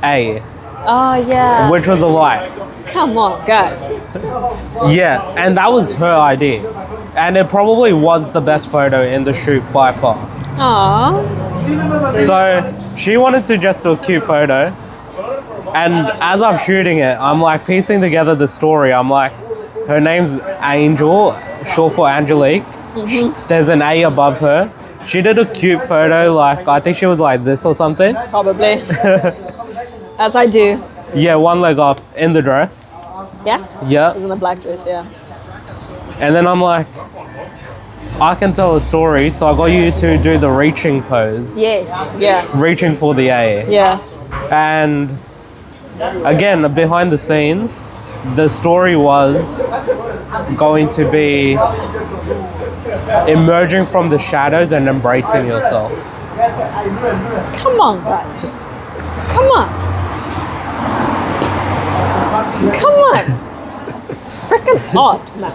A, Oh, yeah. which was a light. Come on, guys. Yeah, and that was her idea. And it probably was the best photo in the shoot by far. Aw. So she wanted to just do a cute photo. And as I'm shooting it, I'm like piecing together the story. I'm like, her name's Angel, short for Angelique. There's an A above her. She did a cute photo, like I think she was like this or something. Probably. As I do. Yeah, one leg up in the dress. Yeah? Yeah. It was in the black dress, yeah. And then I'm like, I can tell a story, so I got you to do the reaching pose. Yes. Yeah. Reaching for the A. Yeah. And again, behind the scenes, the story was going to be emerging from the shadows and embracing yourself. Come on, guys. Come on. Come on. Freaking odd, man.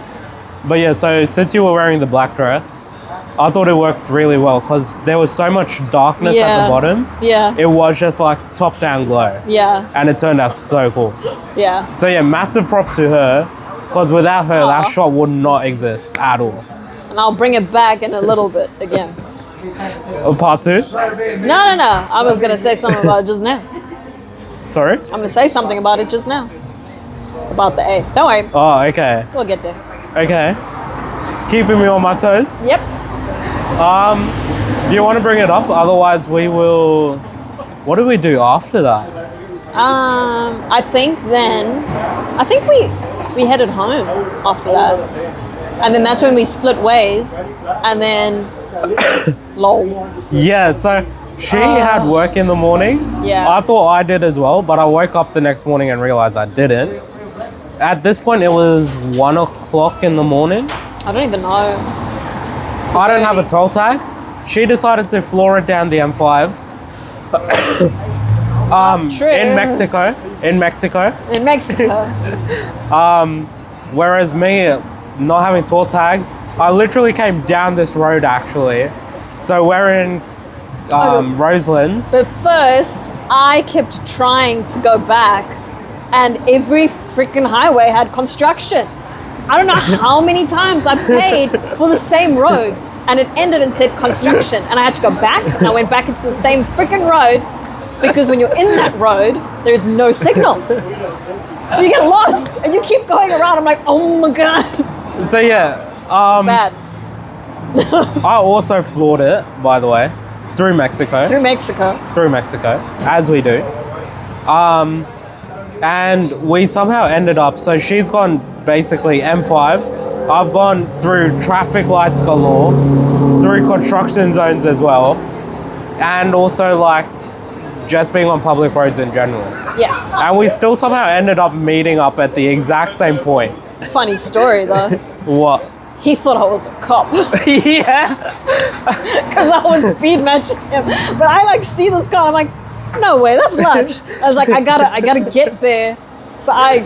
But yeah, so since you were wearing the black dress, I thought it worked really well because there was so much darkness at Yeah. the bottom. Yeah. It was just like top down glow. Yeah. And it turned out so cool. Yeah. So yeah, massive props to her because without her, that Aw. shot would not exist at all. And I'll bring it back in a little bit again. Part 2? No. I was going to say something about it just now. Sorry? I'm going to say something about it just now. About the A. Don't worry. Oh, okay. We'll get there. Okay. Keeping me on my toes. Yep. Do you want to bring it up? Otherwise, we will. What do we do after that? I think we headed home after that. And then that's when we split ways. And then, lol. Yeah, so she had work in the morning. Yeah. I thought I did as well, but I woke up the next morning and realized I didn't. At this point, it was 1 o'clock in the morning. I don't even know. I don't have a toll tag. She decided to floor it down the M5. True. In Mexico. In Mexico. Whereas me, not having toll tags, I literally came down this road actually. So we're in Roselands. But first, I kept trying to go back, and every freaking highway had construction. I don't know how many times I paid for the same road, and it ended and said construction, and I had to go back, and I went back into the same freaking road, because when you're in that road, there's no signal. So you get lost, and you keep going around. I'm like, oh my God. So yeah, Bad. I also floored it, by the way, through Mexico. Through Mexico. Through Mexico, as we do. And we somehow ended up, so she's gone basically M5. I've gone through traffic lights galore, through construction zones as well. And also like just being on public roads in general. Yeah. And we still somehow ended up meeting up at the exact same point. Funny story though. What? He thought I was a cop. Yeah. Because I was speed matching him. But I like see this car, I'm like, no way, that's Laksh. I was like, I gotta get there. So I,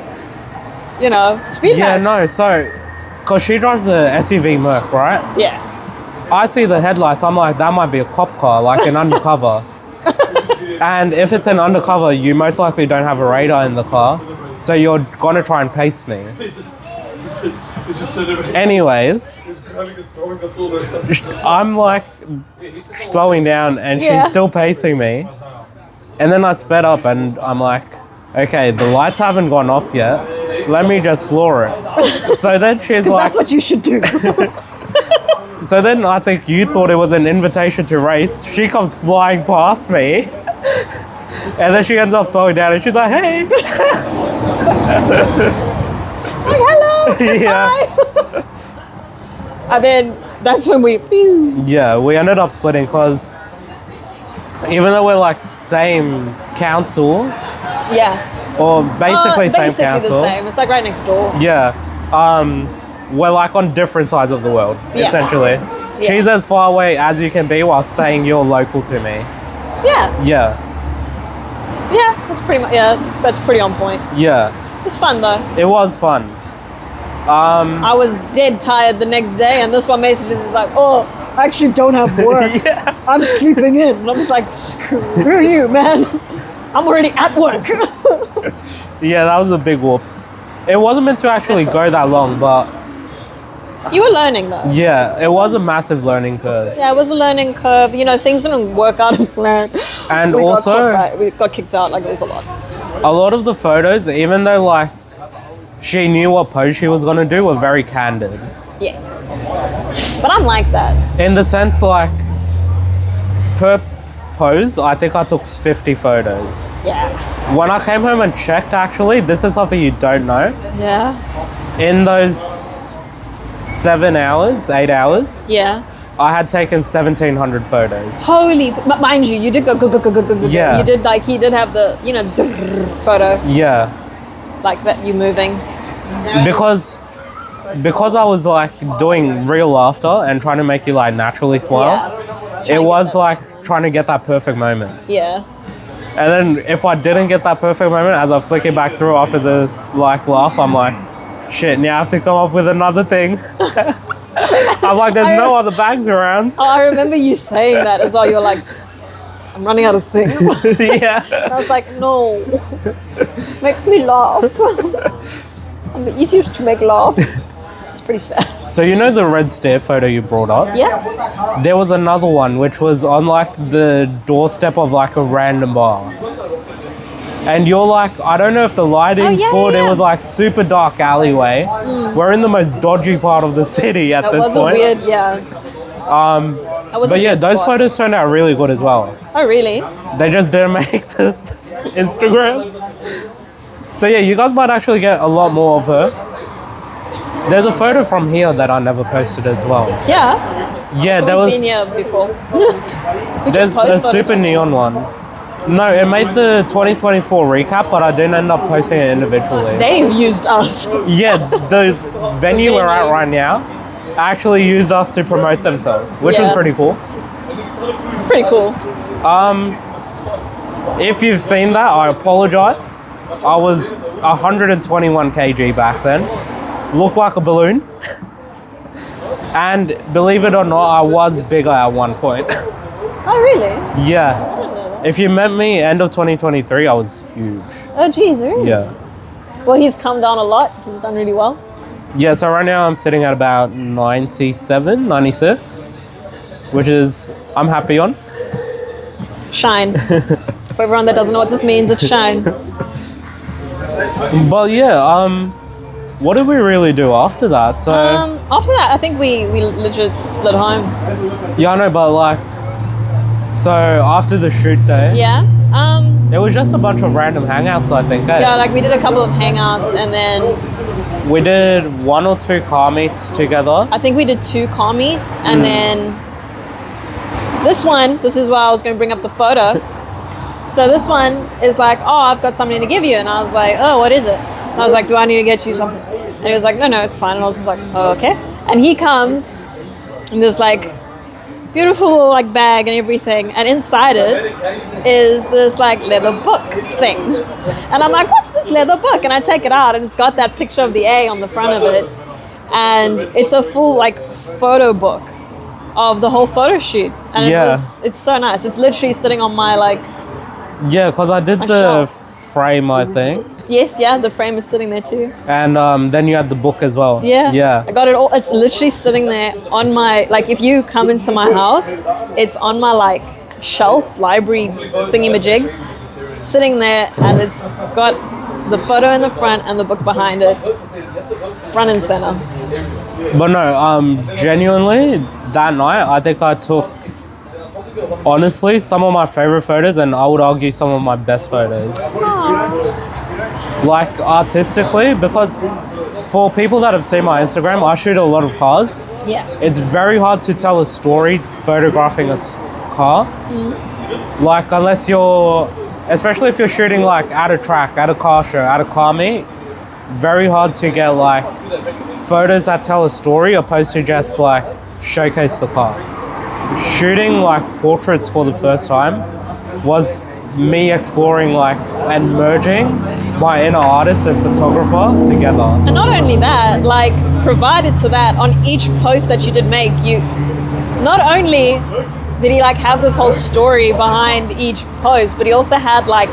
speed Yeah, matched. no, so, because she drives the SUV Merc, right? Yeah. I see the headlights, I'm like, that might be a cop car, like an undercover. And if it's an undercover, you most likely don't have a radar in the car, so you're gonna try and pace me. Anyways, I'm like slowing down and she's still pacing me. And then I sped up and I'm like, okay, the lights haven't gone off yet. Let me just floor it. So then she's like... that's what you should do. So then I think you thought it was an invitation to race. She comes flying past me. And then she ends up slowing down and she's like, hey. Like, hello. Yeah. Hi. And then that's when we... Yeah, we ended up splitting because even though we're like same council, Yeah. or basically same basically council. the same. It's like right next door. Yeah. We're like on different sides of the world, Yeah. essentially. Yeah. She's as far away as you can be while saying you're local to me. Yeah. Yeah. Yeah, that's pretty much, that's pretty on point. Yeah. It was fun though. It was fun. I was dead tired the next day and this one messages is like, oh, I actually don't have work. Yeah. I'm sleeping in. And I'm just like, screw you, man. I'm already at work. Yeah, that was a big whoops. It wasn't meant to actually That's go that long, but You were learning though. yeah, it was a massive learning curve. Yeah, it was a learning curve. Things didn't work out as planned. And we also, we got kicked out. Like, it was a lot. a lot of the photos, even though like she knew what pose she was gonna do, were very candid. Yes. But I'm like that. In the sense, like, per pose, I think I took 50 photos. Yeah. When I came home and checked, actually, this is something you don't know. Yeah. In those 8 hours, Yeah. I had taken 1,700 photos. Holy, but mind you, you did go. Yeah. You did he did have the, photo, Yeah, like that, you moving. because I was like doing real laughter and trying to make you like naturally smile. Yeah. It was like trying to get that perfect moment. Yeah. And then if I didn't get that perfect moment, as I flick it back through after this like laugh, I'm like, shit, now I have to come up with another thing. I'm like, there's no other bags around. Oh, I remember you saying that as well. You're like, I'm running out of things. Yeah. I was like, no, make me laugh. I'm the easiest to make laugh. It's pretty sad. So you know the red stair photo you brought up? Yeah. There was another one which was on like the doorstep of like a random bar. And you're like, I don't know if the lighting's good. yeah. It was like super dark alleyway. We're in the most dodgy part of the city at That this was a point. weird, yeah. That was a But yeah, weird those spot. photos turned out really good as well. Oh, really? They just didn't make the Instagram. So yeah, you guys might actually get a lot more of her. There's a photo from here that I never posted as well. Yeah. Yeah, So there we've was. been here before. We There's just a post photos super from- neon one. No, it made the 2024 recap, but I didn't end up posting it individually. They've used us. Yeah, the venue we're at right now actually used us to promote themselves, which was Yeah. pretty cool. Pretty cool. If you've seen that, I apologize. I was 121 kg back then. Looked like a balloon. And believe it or not, I was bigger at one point. Oh, really? Yeah. If you met me end of 2023, I was huge. Oh, geez, really? Yeah. Well, he's come down a lot. He's done really well. Yeah, so right now I'm sitting at about 97, 96, which is, I'm happy on. Shine. For everyone that doesn't know what this means, it's shine. But yeah, what did we really do after that? So, After that, I think we legit split home. yeah, I know, but like, so after the shoot day, Yeah. it was just a bunch of random hangouts, I think. Eh? Yeah, like we did a couple of hangouts and then We did 1 or 2 car meets together. I think we did 2 car meets and then this is why I was going to bring up the photo. So this one is like, oh, I've got something to give you. And I was like, oh, what is it? And I was like, do I need to get you something? And he was like, no, it's fine. And I was just like, oh, okay. And he comes in this like beautiful little like bag and everything. And inside it is this like leather book thing. And I'm like, what's this leather book? And I take it out and it's got that picture of the A on the front of it. And it's a full like photo book of the whole photo shoot. And it's so nice. It's literally sitting on my like... Yeah, because I did the shelf. frame, I think. Yes, the frame is sitting there too. And then you had the book as well. Yeah. I got it all. It's literally sitting there on my, like if you come into my house, it's on my like shelf, library thingy-majig, sitting there, and it's got the photo in the front and the book behind it, front and center. But no, genuinely, that night, I think I took, honestly, some of my favorite photos, and I would argue some of my best photos. Like, artistically, because for people that have seen my Instagram, I shoot a lot of cars. Yeah. It's very hard to tell a story photographing a car. Like, unless you're, especially if you're shooting, like, at a track, at a car show, at a car meet, very hard to get, like, photos that tell a story opposed to just, like, showcase the cars. Shooting like portraits for the first time was me exploring like and merging my inner artist and photographer together. And not only that, like provided to that on each post that you did make, you not only did he like have this whole story behind each post, but he also had like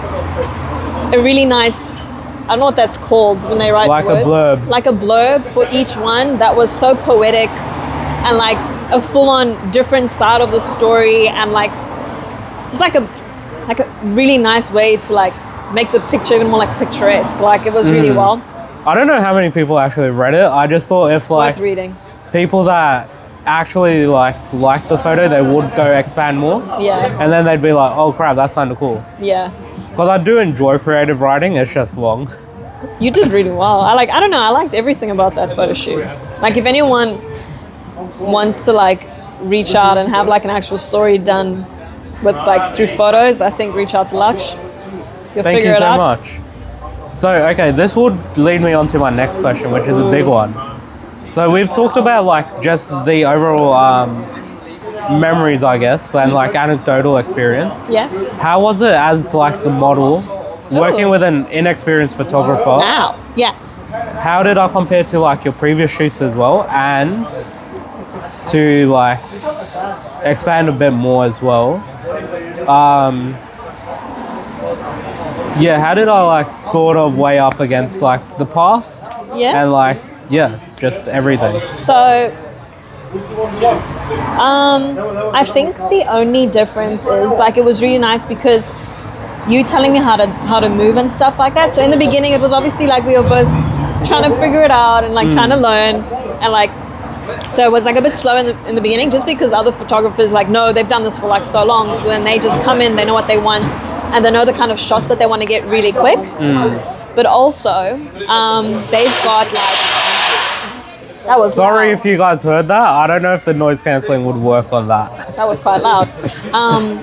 a really nice, I don't know what that's called when they write like words. A blurb. Like a blurb for each one that was so poetic and like a full-on different side of the story, and like just like a really nice way to like make the picture even more like picturesque. Like it was really well. I don't know how many people actually read it. I just thought if like Worth reading. People that actually like the photo, they would go expand more. Yeah. And then they'd be like, oh crap, that's kind of cool. Yeah. Because I do enjoy creative writing. It's just long. You did really well. I don't know. I liked everything about that photo shoot. Like if anyone wants to like reach out and have like an actual story done with like through photos, I think reach out to Laksh. You'll Thank figure you it so out. much. So, okay, this would lead me on to my next question, which is a big one. So we've talked about like just the overall memories, I guess, and like anecdotal experience. Yeah. How was it as like the model, working with an inexperienced photographer? Wow. Yeah. How did I compare to like your previous shoots as well, and to like expand a bit more as well? Yeah, how did I like sort of weigh up against like the past? Yeah. And like, yeah, just everything. So, I think the only difference is like it was really nice because you telling me how to move and stuff like that. So in the beginning, it was obviously like we were both trying to figure it out and like trying to learn, and like so it was like a bit slow in the beginning just because other photographers like no, they've done this for like so long, so then they just come in, they know what they want, and they know the kind of shots that they want to get really quick. But also they've got like that was Sorry loud. if you guys heard that. I don't know if the noise cancelling would work on that. That was quite loud.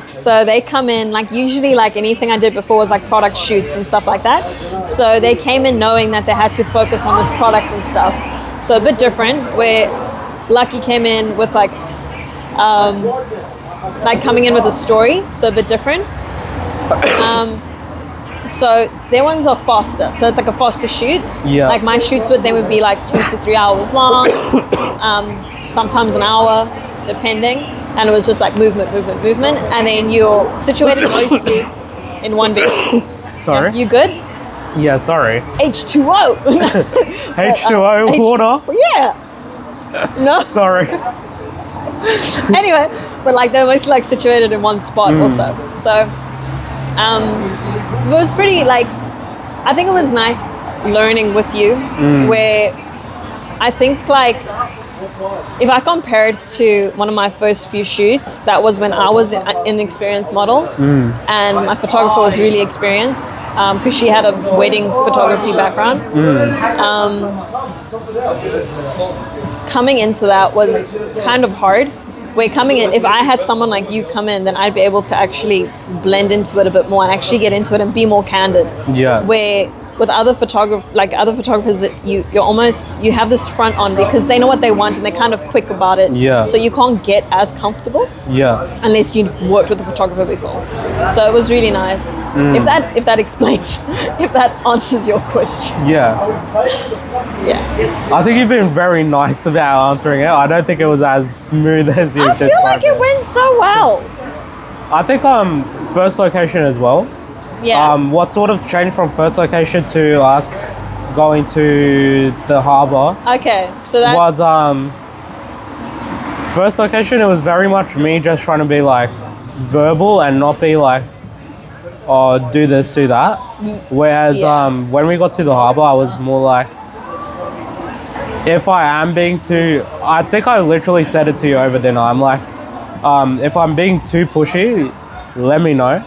So they come in, like usually like anything I did before was like product shoots and stuff like that. So they came in knowing that they had to focus on this product and stuff. So a bit different, where Lucky came in with like coming in with a story, so a bit different. So their ones are faster, so it's like a faster shoot. Yeah. Like my shoots they would be like 2 to 3 hours long, sometimes an hour, depending. And it was just like movement, and then you're situated mostly in one video. Sorry? You good? Yeah, sorry. H2O. H2O, water. Yeah. No. Sorry. Anyway, but like they're mostly like situated in one spot also. So it was pretty like, I think it was nice learning with you, where I think like if I compare it to one of my first few shoots, that was when I was an inexperienced model and my photographer was really experienced because she had a wedding photography background. Coming into that was kind of hard Where coming in, if I had someone like you come in, then I'd be able to actually blend into it a bit more and actually get into it and be more candid. Yeah. Where with other photographers, you have this front on because they know what they want and they're kind of quick about it. Yeah. So you can't get as comfortable. Yeah. Unless you worked with the photographer before. So it was really nice. If that explains, if that answers your question. Yeah. Yeah. I think you've been very nice about answering it. I don't think it was as smooth as you I feel like it went so well. I think first location as well. Yeah. What sort of changed from first location to us going to the harbour? Okay. So that was first location, it was very much me just trying to be like verbal and not be like, oh, do this, do that. Whereas when we got to the harbour, I was more like, if I am being too, I think I literally said it to you over dinner. I'm like, if I'm being too pushy, let me know.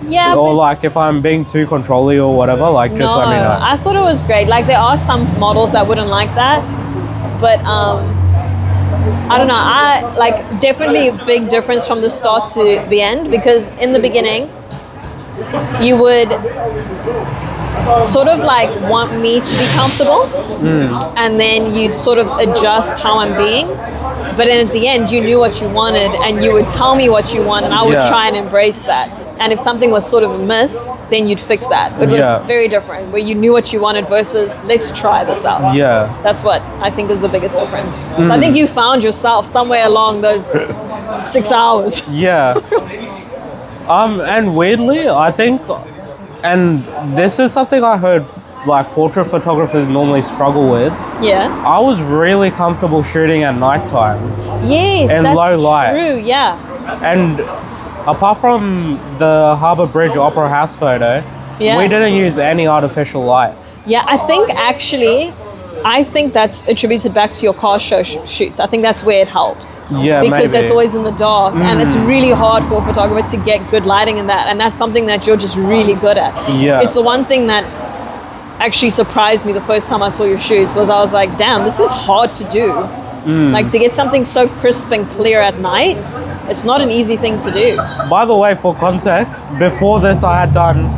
Yeah. Or like if I'm being too controlling or whatever, like just let me know. I thought it was great. Like there are some models that wouldn't like that, but I don't know. I like definitely a big difference from the start to the end, because in the beginning you would sort of like want me to be comfortable, and then you'd sort of adjust how I'm being. But then at the end, you knew what you wanted, and you would tell me what you want, and I would try and embrace that. And if something was sort of a miss, then you'd fix that. It was very different, where you knew what you wanted versus let's try this out. Yeah. That's what I think is the biggest difference. So I think you found yourself somewhere along those 6 hours. Yeah. And weirdly, I think, and this is something I heard like portrait photographers normally struggle with. Yeah. I was really comfortable shooting at nighttime. Yes, in that's low light. true, yeah. And apart from the Harbour Bridge Opera House photo, we didn't use any artificial light. Yeah, I think that's attributed back to your car show shoots. I think that's where it helps. Yeah, because maybe. it's always in the dark, and it's really hard for a photographer to get good lighting in that. And that's something that you're just really good at. Yeah. It's the one thing that actually surprised me the first time I saw your shoots. Was I was like, damn, this is hard to do. Like to get something so crisp and clear at night, it's not an easy thing to do. By the way, for context, before this I had done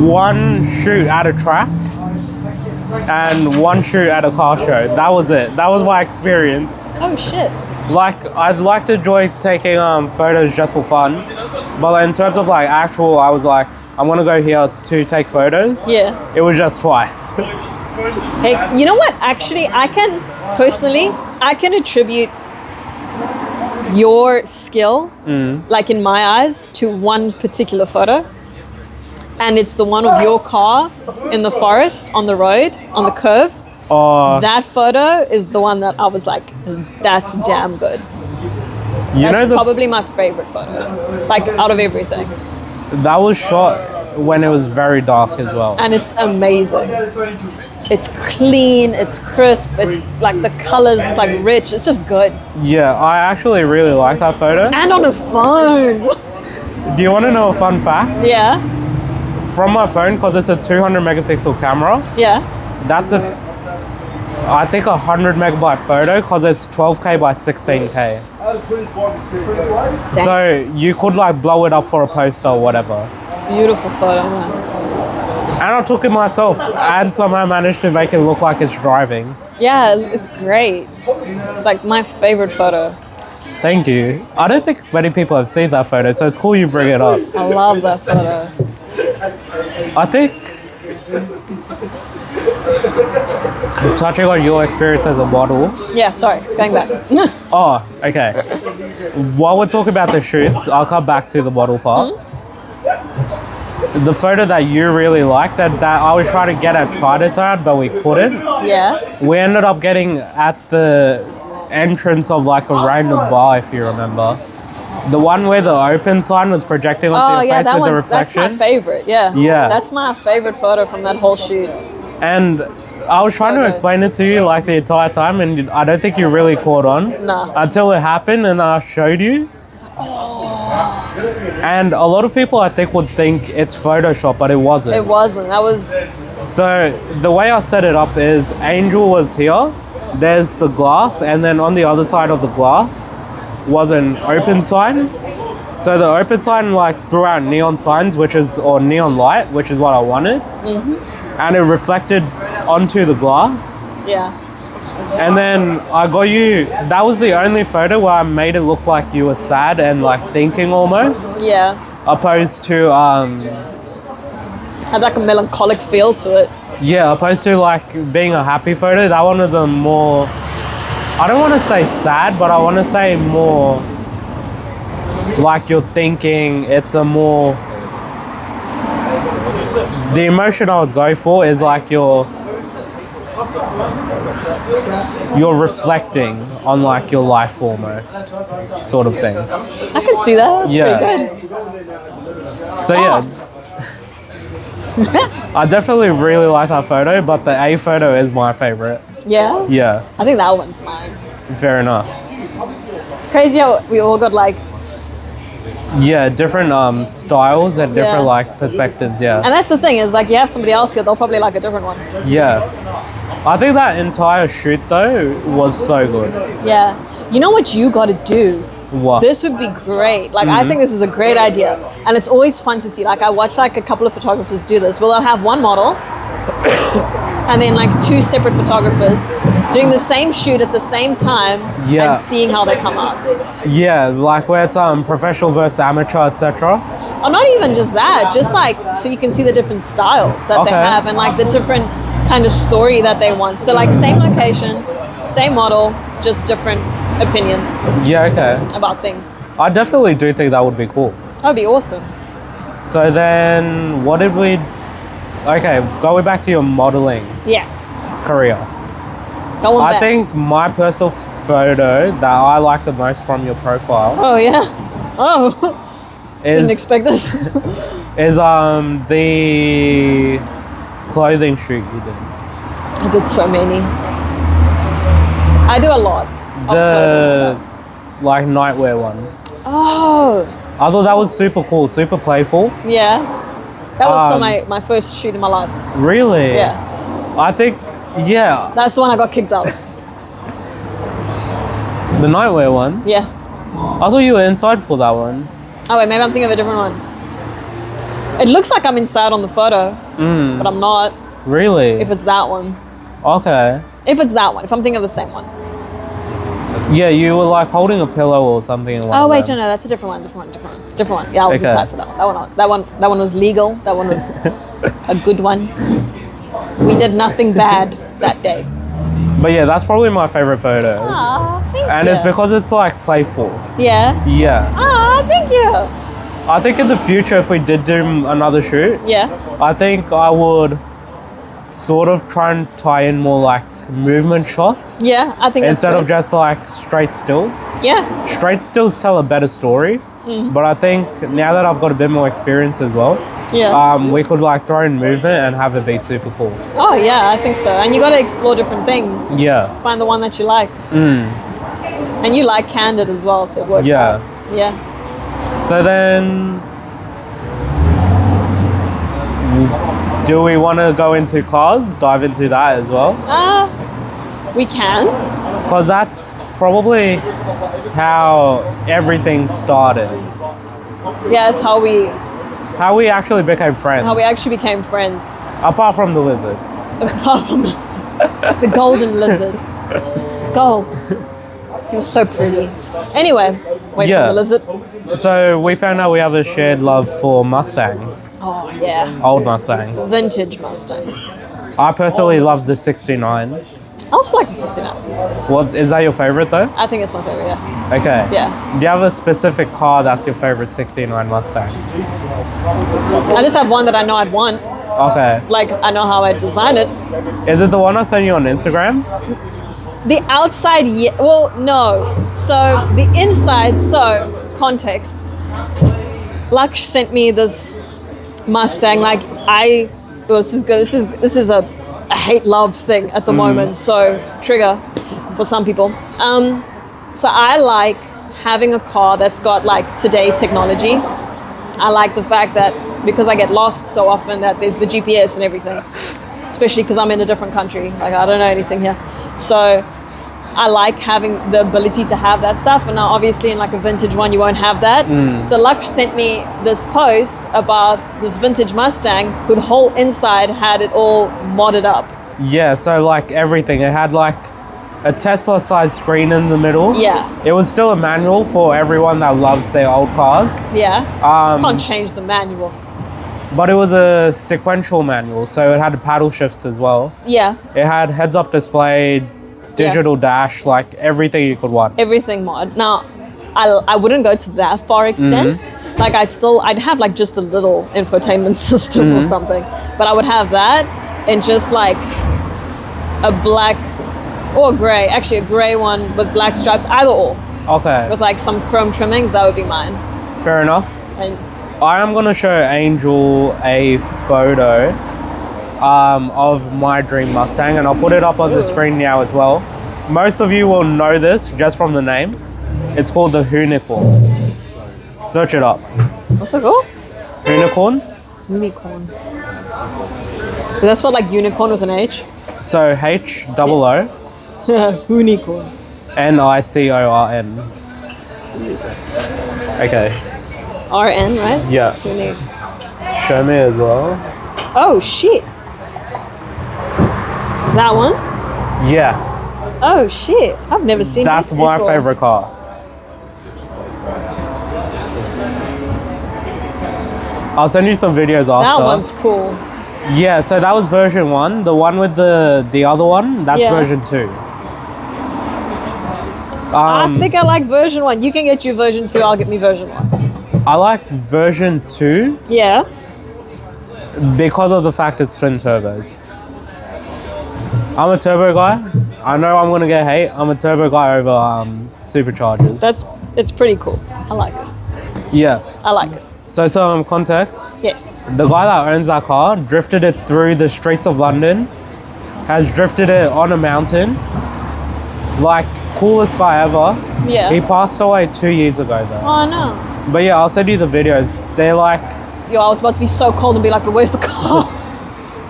one shoot at a track and one shoot at a car show. That was it. That was my experience. Oh shit. Like, I'd like to enjoy taking photos just for fun, but in terms of like actual, I was like, I'm gonna go here to take photos. Yeah. It was just twice. Hey, you know what? Actually, I can attribute your skill, like in my eyes, to one particular photo. And it's the one of your car in the forest, on the road, on the curve. That photo is the one that I was like, that's damn good. That's probably my favorite photo, like out of everything. That was shot when it was very dark as well. And it's amazing. It's clean, it's crisp, it's like the colors, it's like rich, it's just good. Yeah, I actually really like that photo. And on a phone. Do you want to know a fun fact? Yeah. From my phone, because it's a 200 megapixel camera, that's I think 100 megabyte photo, because it's 12K by 16K. So you could like blow it up for a poster or whatever. It's a beautiful photo, man. And I took it myself and somehow managed to make it look like it's driving. Yeah, it's great. It's like my favorite photo. Thank you. I don't think many people have seen that photo, so it's cool you bring it up. I love that photo. I think, touching on your experience as a model. Yeah, sorry, going back. Oh, okay. While we're talking about the shoots, I'll come back to the model part. The photo that you really liked and that I was trying to get at Chinatown, but we couldn't. Yeah. We ended up getting at the entrance of like a random bar, if you remember. The one where the open sign was projecting onto your face with the reflection. That's my favorite, yeah. Yeah. That's my favorite photo from that whole shoot. And I was trying to explain it to you like the entire time, and I don't think you really caught on. No. Until it happened and I showed you. And a lot of people I think would think it's Photoshop, but it wasn't. It wasn't. That was... So the way I set it up is Angel was here there's the glass, and then on the other side of the glass was an open sign. So the open sign like threw out neon signs, or neon light, which is what I wanted. And it reflected onto the glass. Yeah. And then I got you, that was the only photo where I made it look like you were sad and like thinking almost. Yeah. Opposed to, Had like a melancholic feel to it. yeah, opposed to like being a happy photo. That one was a more, I don't want to say sad, but I want to say more like you're thinking. It's a more, the emotion I was going for is like you're reflecting on like your life almost, sort of thing. I can see that. That's Yeah. pretty good. So yeah, I definitely really like that photo, but the A photo is my favorite. Yeah? Yeah, I think that one's mine. fair enough. It's crazy how we all got like, Yeah, different styles and different Yeah. like perspectives. Yeah, and that's the thing is like you have somebody else here, they'll probably like a different one. yeah. I think that entire shoot though was so good. Yeah. You know what you got to do? What? This would be great. Like, I think this is a great idea. And it's always fun to see. Like, I watch like a couple of photographers do this. Well, they'll have one model and then like two separate photographers doing the same shoot at the same time Yeah. and seeing how they come out. Yeah, like where it's professional versus amateur, etc. Or not even just that, just like so you can see the different styles that they Okay. have and like the different kind of story that they want. So like same location, same model, just different opinions Yeah, okay. about things. I definitely do think that would be cool. That would be awesome. So then, what did we? Okay, going back to your modeling Yeah. career. Go on I back. think my personal photo that I like the most from your profile Oh yeah. Oh, didn't is expect this. is the clothing shoot you did. I did so many. I do a lot of clothing The stuff. like nightwear one. Oh, I thought that was super cool, super playful. yeah. That was for Um, my first shoot in my life. Really? Yeah. I think, yeah, That's the one I got kicked out of. the nightwear one. Yeah. I thought you were inside for that one. Oh wait, maybe I'm thinking of a different one. It looks like I'm inside on the photo, but I'm not. Really? If it's that one. Okay. If it's that one. If I'm thinking of the same one. Yeah, you were like holding a pillow or something. in one Oh of wait, them. no, that's a different one. Different one. Yeah, I was Okay. inside for that one. That one was legal. That one was a good one. We did nothing bad that day. But yeah, that's probably my favorite photo. Aw, thank And you. it's because it's like playful. Yeah. Yeah. Aw, thank you. I think in the future, if we did do another shoot, Yeah. I think I would sort of try and tie in more like movement shots. Yeah, I think that's Instead of great. just like straight stills. Yeah. Straight stills tell a better story. But I think now that I've got a bit more experience as well, Yeah. we could like throw in movement and have it be super cool. Oh yeah, I think so. And you got to explore different things. Yeah. Find the one that you like. And you like candid as well, so it works Yeah. out. Yeah. So then, do we want to go into cars, dive into that as well? We can. Because that's probably how everything started. Yeah, it's how we Actually became friends. actually became friends. Apart from the lizards. Apart from the golden lizard. Gold. He was so pretty. Anyway, wait Yeah. for the lizard. So we found out we have a shared love for Mustangs, Oh yeah. old Mustangs. Vintage Mustang. I personally love the 69. I also like the 69. What is that your favorite though? I think it's my favorite, yeah. Okay. Yeah. Do you have a specific car that's your favorite 69 Mustang? I just have one that I know I'd want. Okay. Like, I know how I'd design it. Is it the one I sent you on Instagram? The outside, yeah. Well, no. So, the inside, context. Laksh sent me this Mustang. Like, this is a hate-love thing at the moment. So, trigger for some people. So, I like having a car that's got, like, today technology. I like the fact that, because I get lost so often, that there's the GPS and everything. Especially because I'm in a different country. Like, I don't know anything here. So I like having the ability to have that stuff. And now obviously in like a vintage one, you won't have that. So Laksh sent me this post about this vintage Mustang who the whole inside had it all modded up. Yeah, so like everything. It had like a Tesla-sized screen in the middle. Yeah. It was still a manual for everyone that loves their old cars. Yeah. Can't change the manual. But it was a sequential manual, so it had paddle shifts as well. Yeah. It had heads-up display, digital dash, like everything you could want. Everything mod. Now, I wouldn't go to that far extent. Like I'd have like just a little infotainment system or something. But I would have that and just like a black or grey, actually a grey one with black stripes, either or. Okay. With like some chrome trimmings, that would be mine. Fair enough. And I am going to show Angel a photo of my dream Mustang, and I'll put it up on the screen now as well. Most of you will know this just from the name. It's called the Unicorn. Search it up. what's it called? Unicorn. Unicorn. Is that spelled like unicorn with an H? So H-O-O. Unicorn. Nicorn. Okay. RN, right? Yeah. Show me as well. Oh shit. That one? Yeah. Oh shit. I've never seen That's this my before. favorite car. I'll send you some videos after. That one's cool. Yeah, so that was version 1. The one with the other one, that's Yeah. version 2. I think I like version 1. You can get you version 2, I'll get me version 1. I like version 2 Yeah. because of the fact it's twin turbos. I'm a turbo guy. I know I'm gonna get hate. I'm a turbo guy over superchargers. It's pretty cool. I like it. Yeah. I like it. So some context. Yes. The guy that owns that car drifted it through the streets of London, has drifted it on a mountain. Like, coolest guy ever. Yeah. He passed away 2 years ago though. Oh no. But yeah, I'll send you the videos. They're like, Yo, I was about to be so cold and be like, but where's the car?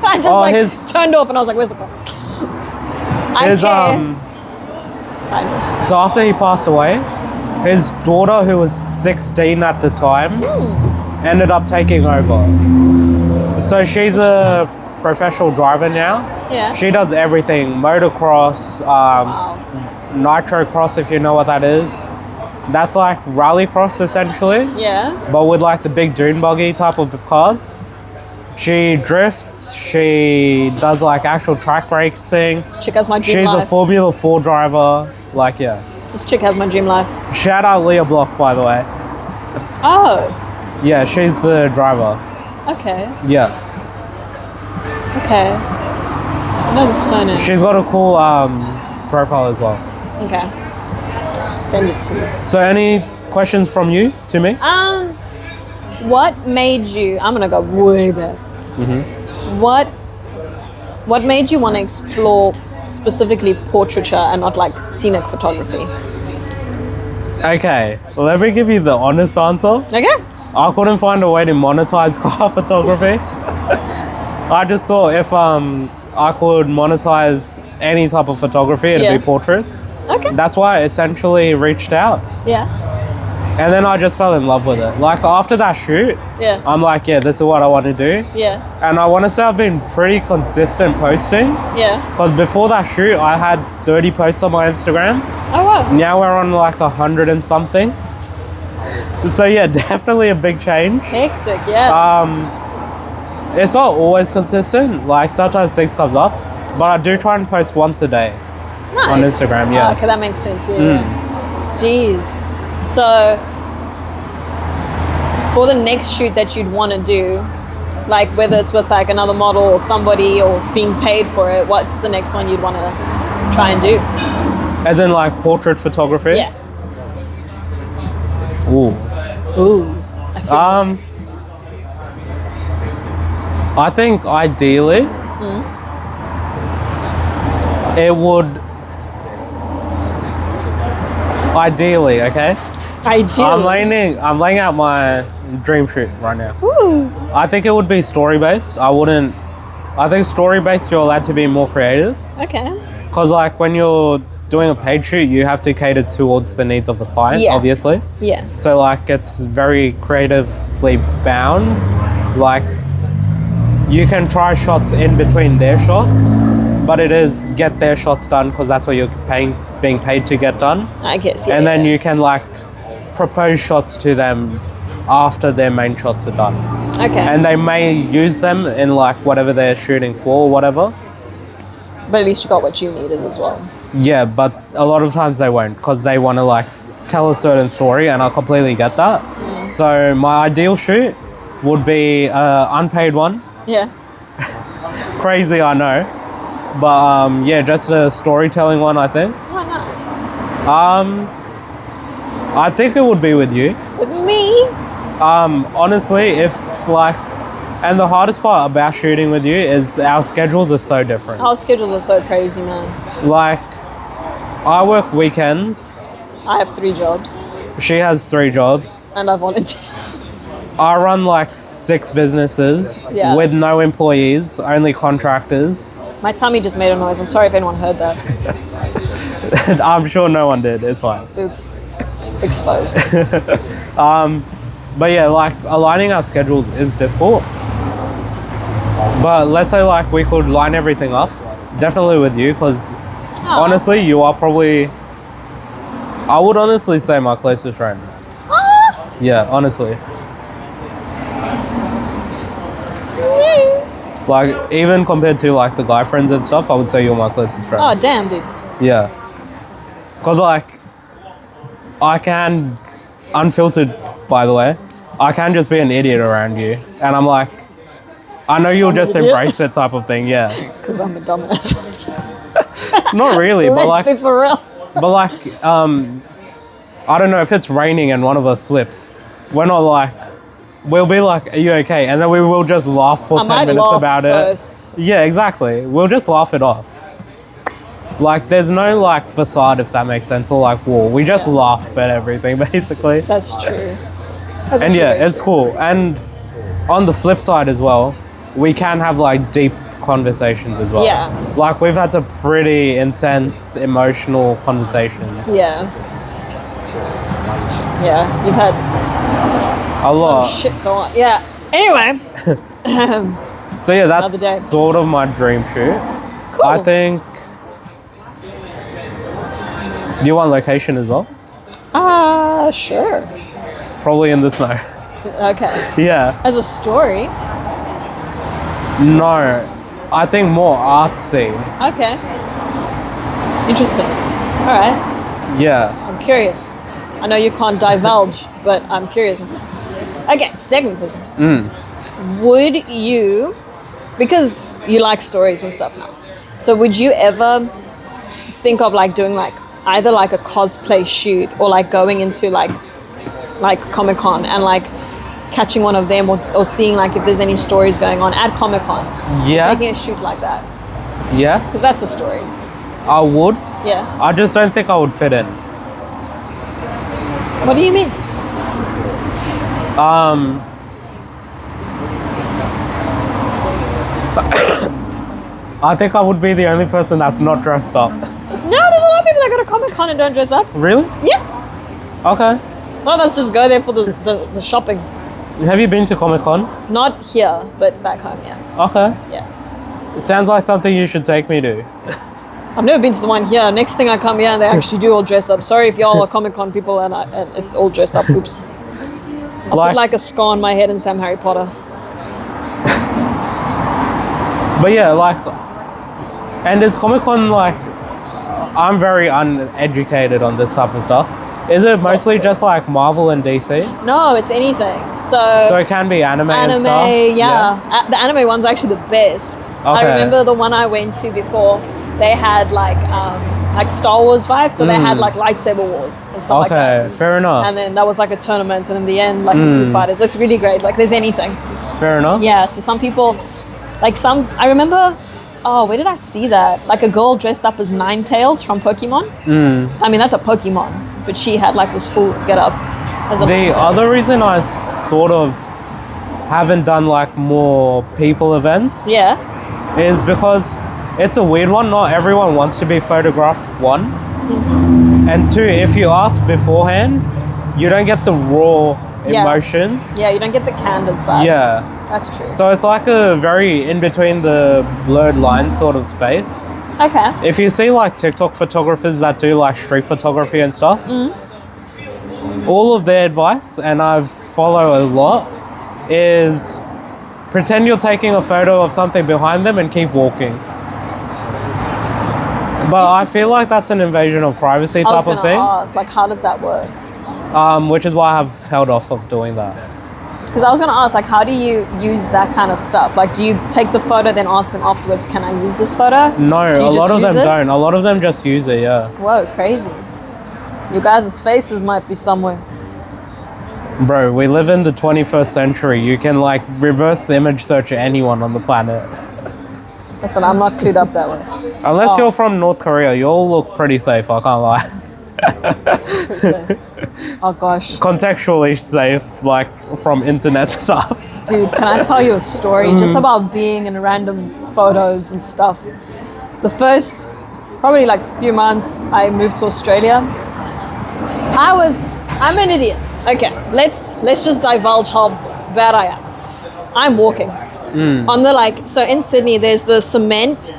I just turned off and I was like, where's the car? I his, care. so after he passed away, his daughter, who was 16 at the time, ended up taking over. So she's a professional driver now. Yeah. She does everything, motocross, Wow. nitro cross, if you know what that is. That's like rally cross essentially, Yeah. but with like the big dune buggy type of cars. She drifts, she does like actual track racing. This chick has my dream She's life. a Formula 4 driver, like yeah. This chick has my dream life. Shout out Leah Block, by the way. Oh, Yeah, she's the driver. okay. Yeah. Okay. No, this is so nice. She's got a cool profile as well. Okay. Send it to me. So any questions from you to me? What made you? I'm gonna go way back. What made you want to explore specifically portraiture and not like scenic photography? Okay, let me give you the honest answer. Okay. I couldn't find a way to monetize car photography. I just thought if I could monetize any type of photography, it'd Yeah. be portraits. Okay. That's why I essentially reached out. Yeah. And then I just fell in love with it. Like after that shoot, Yeah. I'm like, yeah, this is what I want to do. Yeah. And I want to say I've been pretty consistent posting. Yeah. Because before that shoot, I had 30 posts on my Instagram. Oh wow. Now we're on like 100 and something. So yeah, definitely a big change. Hectic. Yeah. It's not always consistent. Like sometimes things comes up, but I do try and post once a day Nice. on Instagram. Yeah. Oh, okay, that makes sense. Yeah. Jeez. So, for the next shoot that you'd want to do, like whether it's with like another model or somebody or it's being paid for it, what's the next one you'd want to try and do? As in like portrait photography. Yeah. Ooh. Ooh. That's good. I think ideally it would. Ideally, okay. Ideally. I'm laying out my dream shoot right now. Ooh. I think it would be story based. I think story based you're allowed to be more creative. Okay. Cause like when you're doing a paid shoot, you have to cater towards the needs of the client, Yeah. obviously. Yeah. So like it's very creatively bound. Like you can try shots in between their shots, but it is get their shots done because that's what you're being paid to get done. I guess, yeah. And then you can like propose shots to them after their main shots are done. Okay. And they may use them in like whatever they're shooting for or whatever. But at least you got what you needed as well. Yeah, but a lot of times they won't because they want to like tell a certain story, and I completely get that. So my ideal shoot would be an unpaid one. Yeah. Crazy, I know. But yeah, just a storytelling one, I think. Why not? I think it would be with you. With me? Honestly, if like, and the hardest part about shooting with you is our schedules are so different. Our schedules are so crazy, man. Like, I work weekends. I have 3 jobs. She has 3 jobs. And I volunteer. I run like 6 businesses Yeah. with no employees, only contractors. My tummy just made a noise. I'm sorry if anyone heard that. I'm sure no one did. It's fine. Oops. Exposed. But yeah, like aligning our schedules is difficult. But let's say like we could line everything up, definitely with you, because honestly, you are probably, I would honestly say my closest friend. Yeah, honestly. Like even compared to like the guy friends and stuff, I would say you're my closest friend. Oh, damn, dude. Yeah. Because like, I can, unfiltered by the way, I can just be an idiot around you. And I'm like, I know you'll just idiot. embrace it type of thing, yeah. Because I'm a dumbass. Not really, but Let's be like, for real. but like, I don't know, if it's raining and one of us slips, we're not like, we'll be like, are you okay? And then we will just laugh for 10 minutes laugh about first. it. Yeah, exactly. We'll just laugh it off. Like, there's no like facade, if that makes sense, or like wall. We just laugh at everything, basically. That's true. That's And actually yeah, very it's true. cool. And on the flip side as well, we can have like deep conversations as well. Yeah. Like we've had some pretty intense, emotional conversations. Yeah. Yeah, you've had A lot. some shit go on. Yeah. Anyway. So yeah, Another day. that's sort of my dream shoot. Cool. I think. Do you want location as well? Sure. Probably in the snow. Okay. Yeah. As a story. No. I think more artsy. Okay. Interesting. All right. Yeah. I'm curious. I know you can't divulge, but I'm curious now. Okay, second question. Would you, because you like stories and stuff now, so would you ever think of like doing like either like a cosplay shoot or like going into like Comic-Con and like catching one of them or seeing like if there's any stories going on at Comic-Con? Yes. Taking a shoot like that. Because Yes. that's a story. I would. Yeah. I just don't think I would fit in. What do you mean? I think I would be the only person that's not dressed up. No, there's a lot of people that go to Comic-Con and don't dress up. Really? Yeah. Okay. A lot of us just go there for the shopping. Have you been to Comic-Con? Not here, but back home, yeah. Okay. Yeah. It sounds like something you should take me to. I've never been to the one here. Next thing I come here and they actually do all dress up. Sorry if y'all are Comic-Con people and it's all dressed up. Oops. I'll put like a scar on my head and say I'm Harry Potter. But yeah, like, and is Comic-Con like, I'm very uneducated on this type of stuff. Is it mostly just like Marvel and DC? No, it's anything. So it can be anime and anime, stuff? yeah. The anime one's actually the best. I Okay. remember the one I went to before. They had like Star Wars vibes, so they had like lightsaber wars and stuff like that. Okay, fair enough. And then that was like a tournament, and in the end, like the two fighters. It's really great. Like there's anything. Fair enough. Yeah. So some people, like some. I remember. Oh, where did I see that? Like a girl dressed up as Ninetales from Pokemon. I mean, that's a Pokemon, but she had like this full get up as a The Ninetales. other reason I sort of haven't done like more people events Yeah. is because it's a weird one. Not everyone wants to be photographed, one. And two, if you ask beforehand, you don't get the raw emotion. Yeah, you don't get the candid side. Yeah. That's true. So it's like a very in between the blurred line sort of space. Okay. If you see like TikTok photographers that do like street photography and stuff, all of their advice, and I follow a lot, is pretend you're taking a photo of something behind them and keep walking. But I feel like that's an invasion of privacy type of thing. Ask, like, how does that work? Which is why I've held off of doing that. Because I was going to ask, like, how do you use that kind of stuff? Like, do you take the photo, then ask them afterwards, can I use this photo? No, a lot of them don't. A lot of them just use it, yeah. Whoa, crazy. You guys' faces might be somewhere. Bro, we live in the 21st century. You can, like, reverse image search anyone on the planet. Listen, I'm not clued up that way. Unless you're from North Korea, you all look pretty safe, I can't lie. Oh gosh. Contextually safe, like from internet stuff. Dude, can I tell you a story just about being in random photos and stuff? The first, probably like few months I moved to Australia, I'm an idiot. Okay, let's just divulge how bad I am. I'm walking on the so in Sydney there's the cement,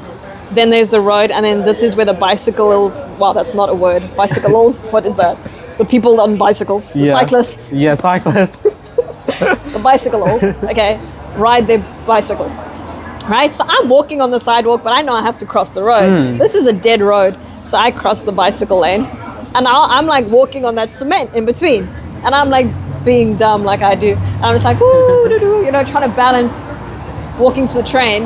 then there's the road, and then this is where the bicycles, wow, that's not a word. Bicycles, what is that? The people on bicycles, the cyclists. Yeah, cyclists. The bicycles, okay, ride their bicycles. Right, so I'm walking on the sidewalk, but I know I have to cross the road. This is a dead road, so I cross the bicycle lane. And now I'm like walking on that cement in between. And I'm like being dumb like I do. And I'm just like, woo, you know, trying to balance walking to the train.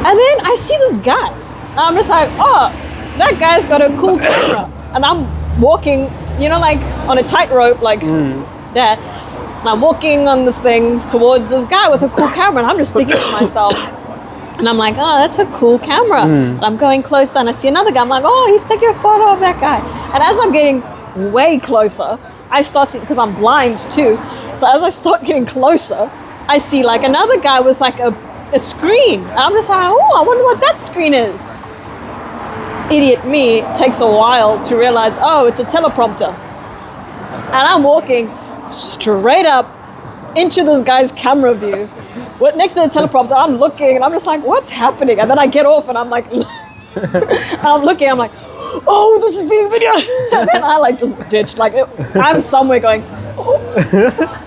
And then I see this guy. And I'm just like, oh, that guy's got a cool camera. And I'm walking, you know, like on a tightrope, like that. And I'm walking on this thing towards this guy with a cool camera. And I'm just thinking to myself, and I'm like, oh, that's a cool camera. And I'm going closer and I see another guy. I'm like, oh, he's taking a photo of that guy. And as I'm getting way closer, I start seeing, because I'm blind too. So as I start getting closer, I see like another guy with like a screen. And I'm just like, oh, I wonder what that screen is. Idiot me takes a while to realize, oh, it's a teleprompter. And I'm walking straight up into this guy's camera view. Next to the teleprompter, I'm looking and I'm just like, what's happening? And then I get off and I'm like, I'm looking, I'm like, oh, this is being videoed. And then I like just ditched. Like, I'm somewhere going, oh.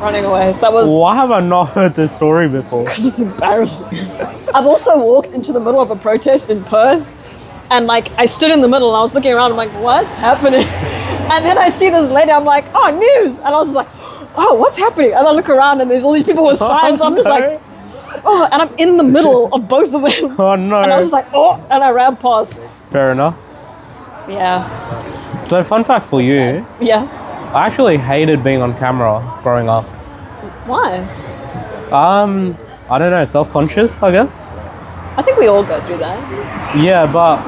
Running away. So that was... Why have I not heard this story before? Because it's embarrassing. I've also walked into the middle of a protest in Perth. And like, I stood in the middle and I was looking around. I'm like, what's happening? And then I see this lady. I'm like, oh, news. And I was like, oh, what's happening? And I look around and there's all these people with signs. I'm just like, oh, and I'm in the middle of both of them. Oh, no. And I was just like, oh, and I ran past. Fair enough. Yeah. So, fun fact for you. Yeah. I actually hated being on camera growing up. Why? I don't know, self-conscious, I guess. I think we all go through that. Yeah, but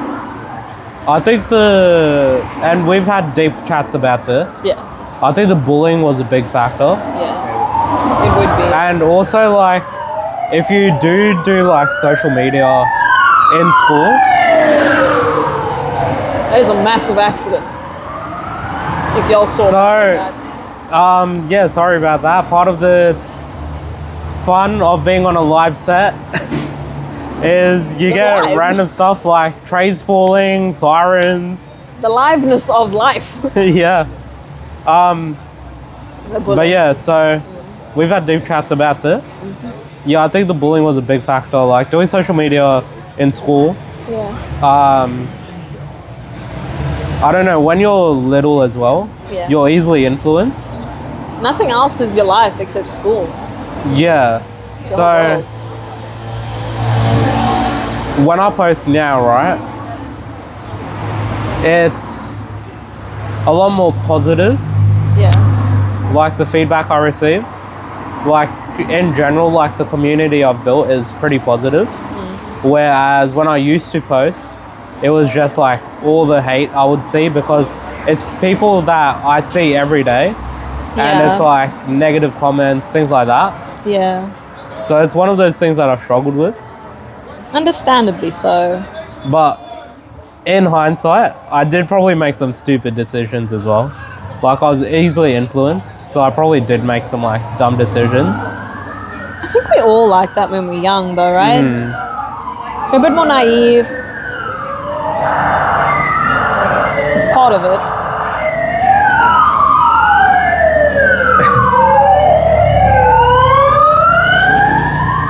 I think and we've had deep chats about this. Yeah. I think the bullying was a big factor. Yeah. It would be. And also, like, if you do like social media in school. That is a massive accident. If y'all saw that. Yeah, sorry about that. Part of the fun of being on a live set is you get live. random stuff like trays falling, sirens. The liveness of life. Yeah. But yeah, so we've had deep chats about this. Yeah, I think the bullying was a big factor. Like doing social media in school. Yeah. I don't know, when you're little as well, you're easily influenced. Nothing else is your life except school. Yeah. So when I post now, right, it's a lot more positive. Yeah. Like the feedback I receive. Like in general, like the community I've built is pretty positive. Whereas when I used to post, it was just like all the hate I would see because it's people that I see every day and it's like negative comments, things like that. Yeah. So it's one of those things that I've struggled with. Understandably so. But in hindsight, I did probably make some stupid decisions as well. Like, I was easily influenced, so I probably did make some, like, dumb decisions. I think we all like that when we're young, though, right? We're a bit more naive. It's part of it.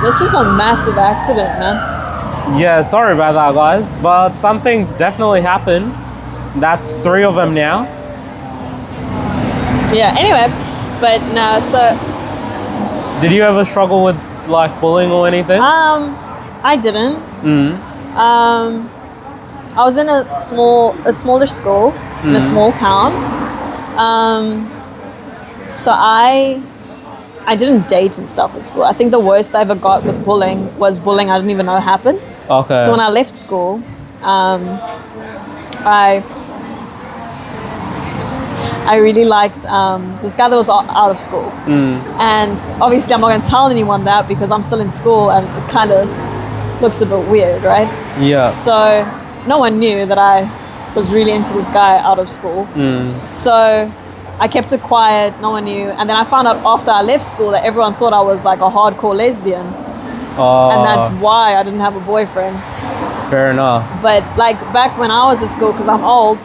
This is a massive accident, man. Yeah, sorry about that, guys, but some things definitely happen. That's 3 of them now. Yeah, anyway, but no, so... Did you ever struggle with, like, bullying or anything? I didn't. I was in a smallish school in a small town. So I didn't date and stuff at school. I think the worst I ever got with bullying was bullying I didn't even know happened. Okay. So when I left school, I really liked this guy that was out of school. And obviously I'm not going to tell anyone that because I'm still in school and it kind of looks a bit weird, right? Yeah. So no one knew that I was really into this guy out of school. So I kept it quiet, no one knew. And then I found out after I left school that everyone thought I was like a hardcore lesbian. And that's why I didn't have a boyfriend. Fair enough. But like back when I was at school, because I'm old,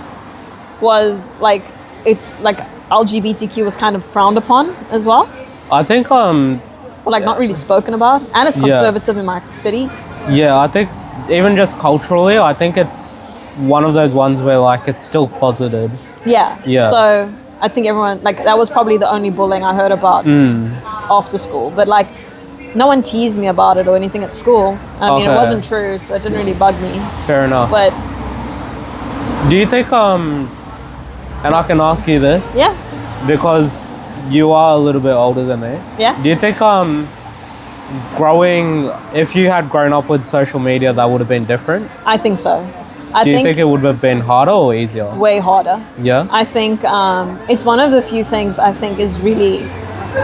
was like, it's like LGBTQ was kind of frowned upon as well. I think, Or like not really spoken about. And it's conservative in my city. Yeah, I think even just culturally, I think it's one of those ones where like it's still closeted. Yeah. So I think everyone, like that was probably the only bullying I heard about after school. But like no one teased me about it or anything at school. I mean, it wasn't true, so it didn't really bug me. Fair enough. But do you think, and I can ask you this. yeah. Because you are a little bit older than me. Yeah. Do you think if you had grown up with social media, that would have been different? I think so. Do you think it would have been harder or easier? Way harder. Yeah? I think it's one of the few things I think is really,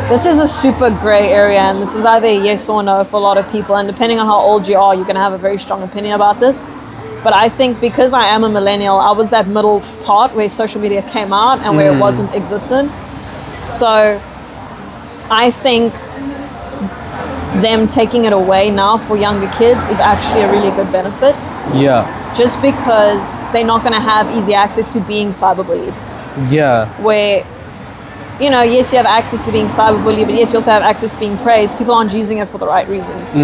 this is a super gray area and this is either a yes or no for a lot of people, and depending on how old you are, you're going to have a very strong opinion about this. But I think because I am a millennial, I was that middle part where social media came out and where it wasn't existent. So I think them taking it away now for younger kids is actually a really good benefit. Yeah. Just because they're not going to have easy access to being cyberbullied. Yeah. Where, you know, yes, you have access to being cyberbullied, but yes, you also have access to being praised. People aren't using it for the right reasons.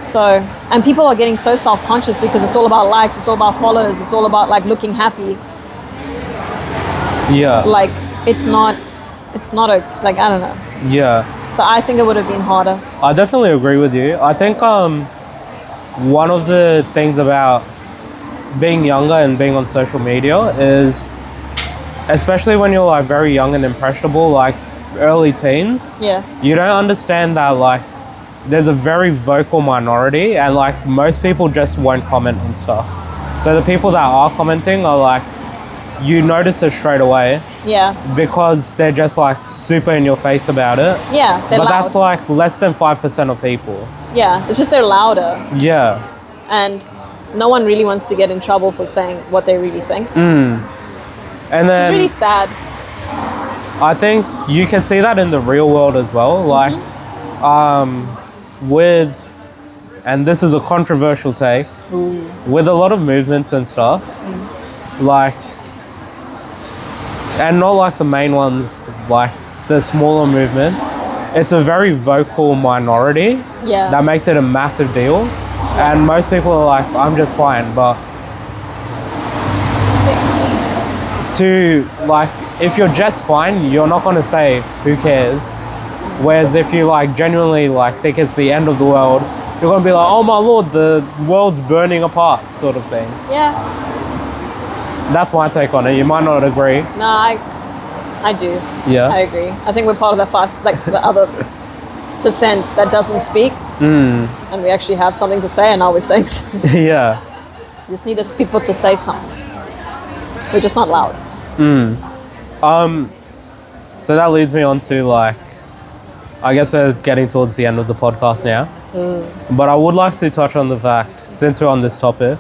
So, and people are getting so self-conscious because it's all about likes, it's all about followers, it's all about like looking happy. Yeah. Like, it's not a, like, I don't know. Yeah. So I think it would have been harder. I definitely agree with you. I think one of the things about being younger and being on social media is, especially when you're like very young and impressionable, like early teens, you don't understand that like there's a very vocal minority and like most people just won't comment on stuff. So the people that are commenting are like, you notice it straight away. Yeah. Because they're just like super in your face about it. Yeah, they're But loud. that's like less than 5% of people. Yeah, it's just they're louder. Yeah. And no one really wants to get in trouble for saying what they really think. And then It's really sad. I think you can see that in the real world as well. Like, and this is a controversial take, with a lot of movements and stuff, like, and not like the main ones, like the smaller movements, it's a very vocal minority that makes it a massive deal. And most people are like, I'm just fine, but if you're just fine, you're not going to say, who cares? Whereas if you like genuinely like think it's the end of the world, you're going to be like, oh my lord, the world's burning apart, sort of thing. Yeah. That's my take on it. You might not agree. No, I do. Yeah. I agree. I think we're part of the other percent that doesn't speak. And we actually have something to say, and now we're saying something. Yeah. We just need those people to say something. We're just not loud. So that leads me on to like, I guess we're getting towards the end of the podcast now. But I would like to touch on the fact, since we're on this topic,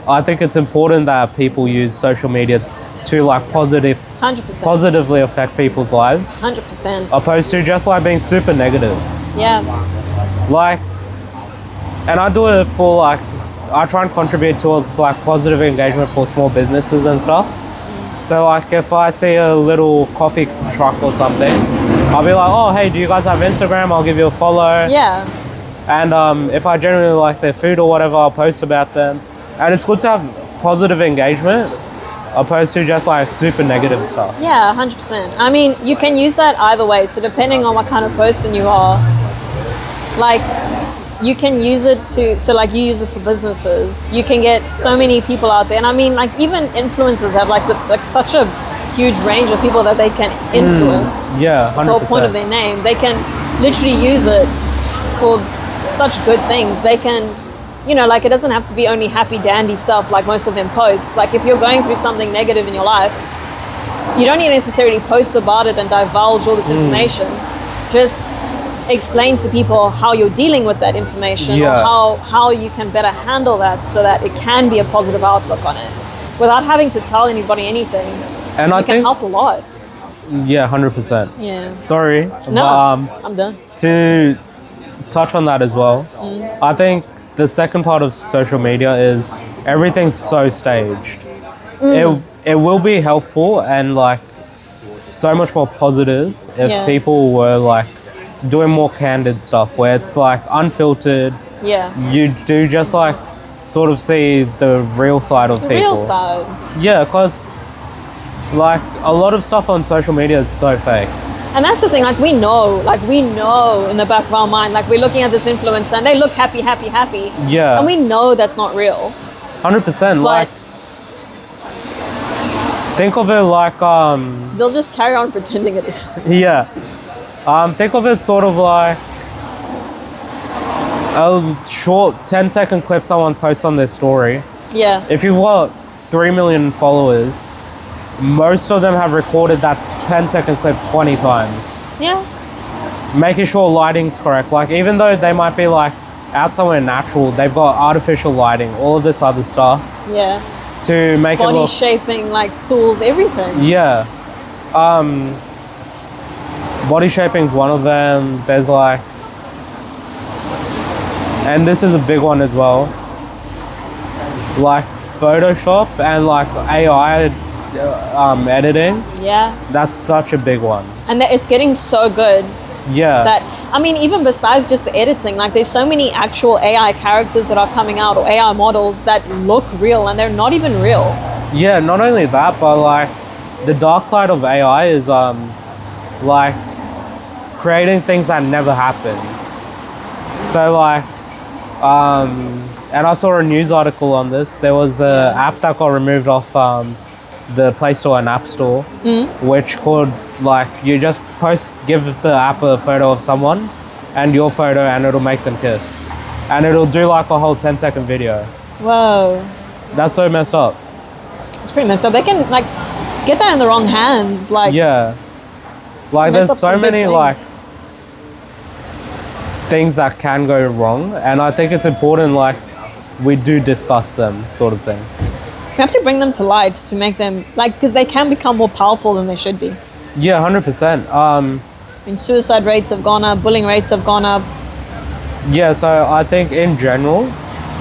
I think it's important that people use social media to like 100%. positively affect people's lives, 100%. opposed to just like being super negative. Yeah. Like, and I do it for like, I try and contribute towards like positive engagement for small businesses and stuff. So like if I see a little coffee truck or something, I'll be like, oh hey, do you guys have Instagram? I'll give you a follow. Yeah. And if I genuinely like their food or whatever, I'll post about them. And it's good to have positive engagement opposed to just like super negative stuff. Yeah, 100%. I mean, you can use that either way. So depending on what kind of person you are, like you can use it to, so like you use it for businesses. You can get so many people out there. And I mean, like even influencers have like such a huge range of people that they can influence. Yeah, 100%. That's the whole point of their name. They can literally use it for such good things. They can, you know, like it doesn't have to be only happy dandy stuff like most of them posts. Like if you're going through something negative in your life, you don't need to necessarily post about it and divulge all this information. Just explain to people how you're dealing with that information, or how you can better handle that so that it can be a positive outlook on it without having to tell anybody anything. And I think can help a lot. Yeah, 100%. Yeah. Sorry. No, but, I'm done. to touch on that as well, I think the second part of social media is everything's so staged. It will be helpful and like so much more positive if people were like doing more candid stuff where it's like unfiltered. Yeah. You do just like sort of see the real side of people. Real side. Yeah, because like a lot of stuff on social media is so fake. And that's the thing, like we know in the back of our mind, like we're looking at this influencer and they look happy. Yeah. And we know that's not real. 100%. Like, think of it like they'll just carry on pretending it is. Yeah. Think of it sort of like a short 10-second clip someone posts on their story. Yeah. If you've got 3 million followers, most of them have recorded that 10-second clip 20 times. Yeah. Making sure lighting's correct. Like even though they might be like out somewhere natural, they've got artificial lighting, all of this other stuff. Yeah. To make body it look... shaping, like tools, everything. Yeah. Body shaping's one of them. There's like, and this is a big one as well, like Photoshop and like AI editing. Yeah. That's such a big one. And it's getting so good. Yeah. That, I mean, even besides just the editing, like there's so many actual AI characters that are coming out, or AI models that look real and they're not even real. Yeah, not only that, but like the dark side of AI is like creating things that never happen. So like, and I saw a news article on this. There was an app that got removed off the Play Store and App Store, which could like, you just give the app a photo of someone and your photo and it'll make them kiss. And it'll do like a whole 10-second video. Whoa. That's so messed up. It's pretty messed up. They can like get that in the wrong hands. Like, yeah. Like there's so many like things that can go wrong, and I think it's important like we do discuss them, sort of thing. We have to bring them to light to make them like, because they can become more powerful than they should be. Yeah, 100%. I mean, suicide rates have gone up, bullying rates have gone up. Yeah, so I think in general,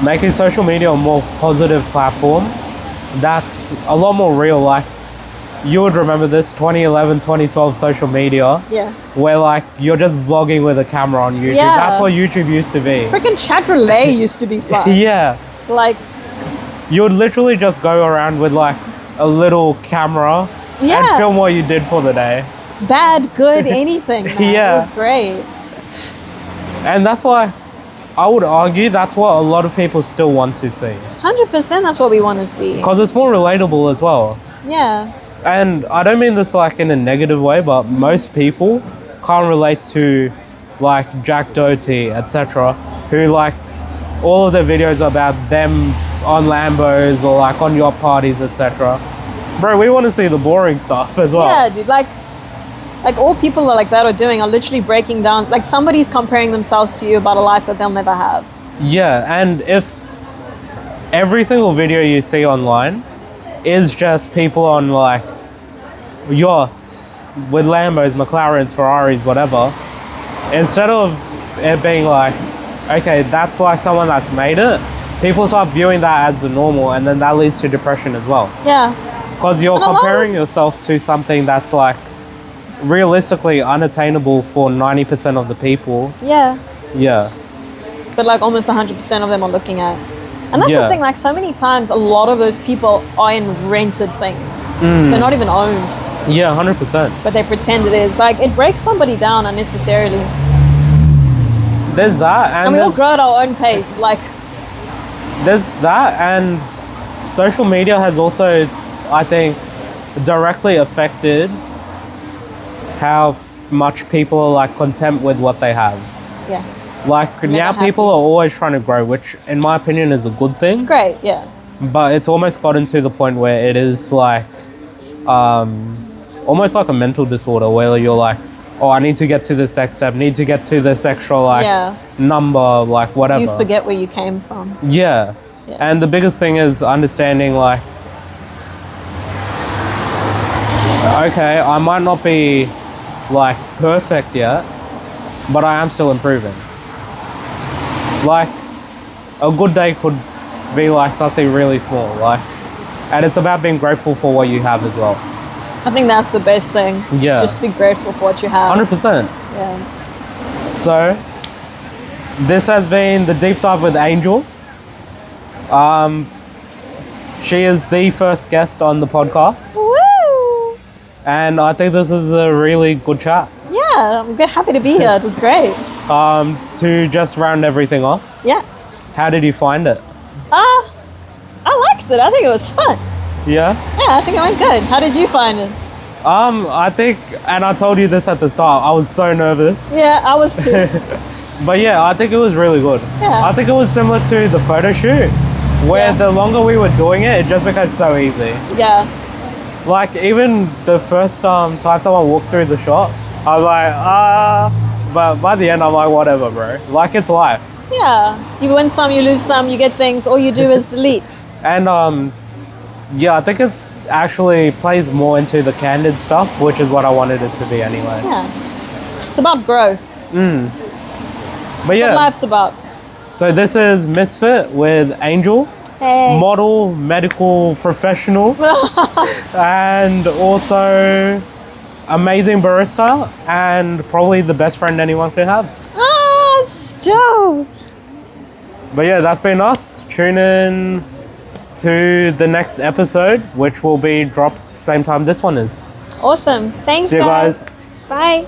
making social media a more positive platform that's a lot more real. Like, you would remember this 2011, 2012 social media. Yeah. Where like you're just vlogging with a camera on YouTube. Yeah. That's what YouTube used to be. Freaking chat relay used to be fun. Yeah. Like, you would literally just go around with like a little camera and film what you did for the day. Bad, good, anything. Man. Yeah. It was great. And that's why I would argue that's what a lot of people still want to see. 100% that's what we want to see. Because it's more relatable as well. Yeah. And I don't mean this like in a negative way, but most people can't relate to like Jack Doherty, etc., who like all of their videos are about them on Lambos or like on yacht parties, etc. Bro, we want to see the boring stuff as well. Yeah, dude, like all people are like that are doing are literally breaking down, like somebody's comparing themselves to you about a life that they'll never have. Yeah, and if every single video you see online is just people on like yachts with Lambos, McLarens, Ferraris, whatever. Instead of it being like, okay, that's like someone that's made it, people start viewing that as the normal, and then that leads to depression as well. Yeah. Because you're comparing yourself to something that's like realistically unattainable for 90% of the people. Yeah. Yeah. But like almost 100% of them are looking at. And that's the thing, like so many times a lot of those people are in rented things. They're not even owned. Yeah, 100%. But they pretend it is. Like it breaks somebody down unnecessarily. There's that. And we all grow at our own pace. Like there's that, and social media has also, I think, directly affected how much people are like content with what they have. Yeah. Like now people are always trying to grow, which in my opinion is a good thing. It's great, yeah. But it's almost gotten to the point where it is like almost like a mental disorder where you're like, oh, I need to get to this next step, need to get to this extra like number, like whatever. You forget where you came from. Yeah. And the biggest thing is understanding like, okay, I might not be like perfect yet, but I am still improving. Like a good day could be like something really small, like, and it's about being grateful for what you have as well. I think that's the best thing. Yeah. Just be grateful for what you have. 100%. Yeah. So this has been the deep dive with Angel. She is the first guest on the podcast. Woo! And I think this is a really good chat. Yeah, I'm happy to be here. It was great. To just round everything off, Yeah. how did you find it? I liked it. I think it was fun. Yeah? Yeah, I think it went good. How did you find it? I think, and I told you this at the start, I was so nervous. Yeah, I was too. But yeah, I think it was really good. Yeah. I think it was similar to the photo shoot, where the longer we were doing it, it just became so easy. Yeah. Like even the first time someone walked through the shop, I was like, but by the end I'm like, whatever, bro. Like it's life. Yeah. You win some, you lose some, you get things, all you do is delete. And yeah, I think it actually plays more into the candid stuff, which is what I wanted it to be anyway. Yeah. It's about growth. But That's yeah, what life's about. so this is MisFit with Angel, Hey. model, medical professional, and also amazing barista, and probably the best friend anyone could have. Ah, stop. But yeah, that's been us. Tune in to the next episode, which will be dropped same time this one is. Awesome. Thanks, See you guys. Bye.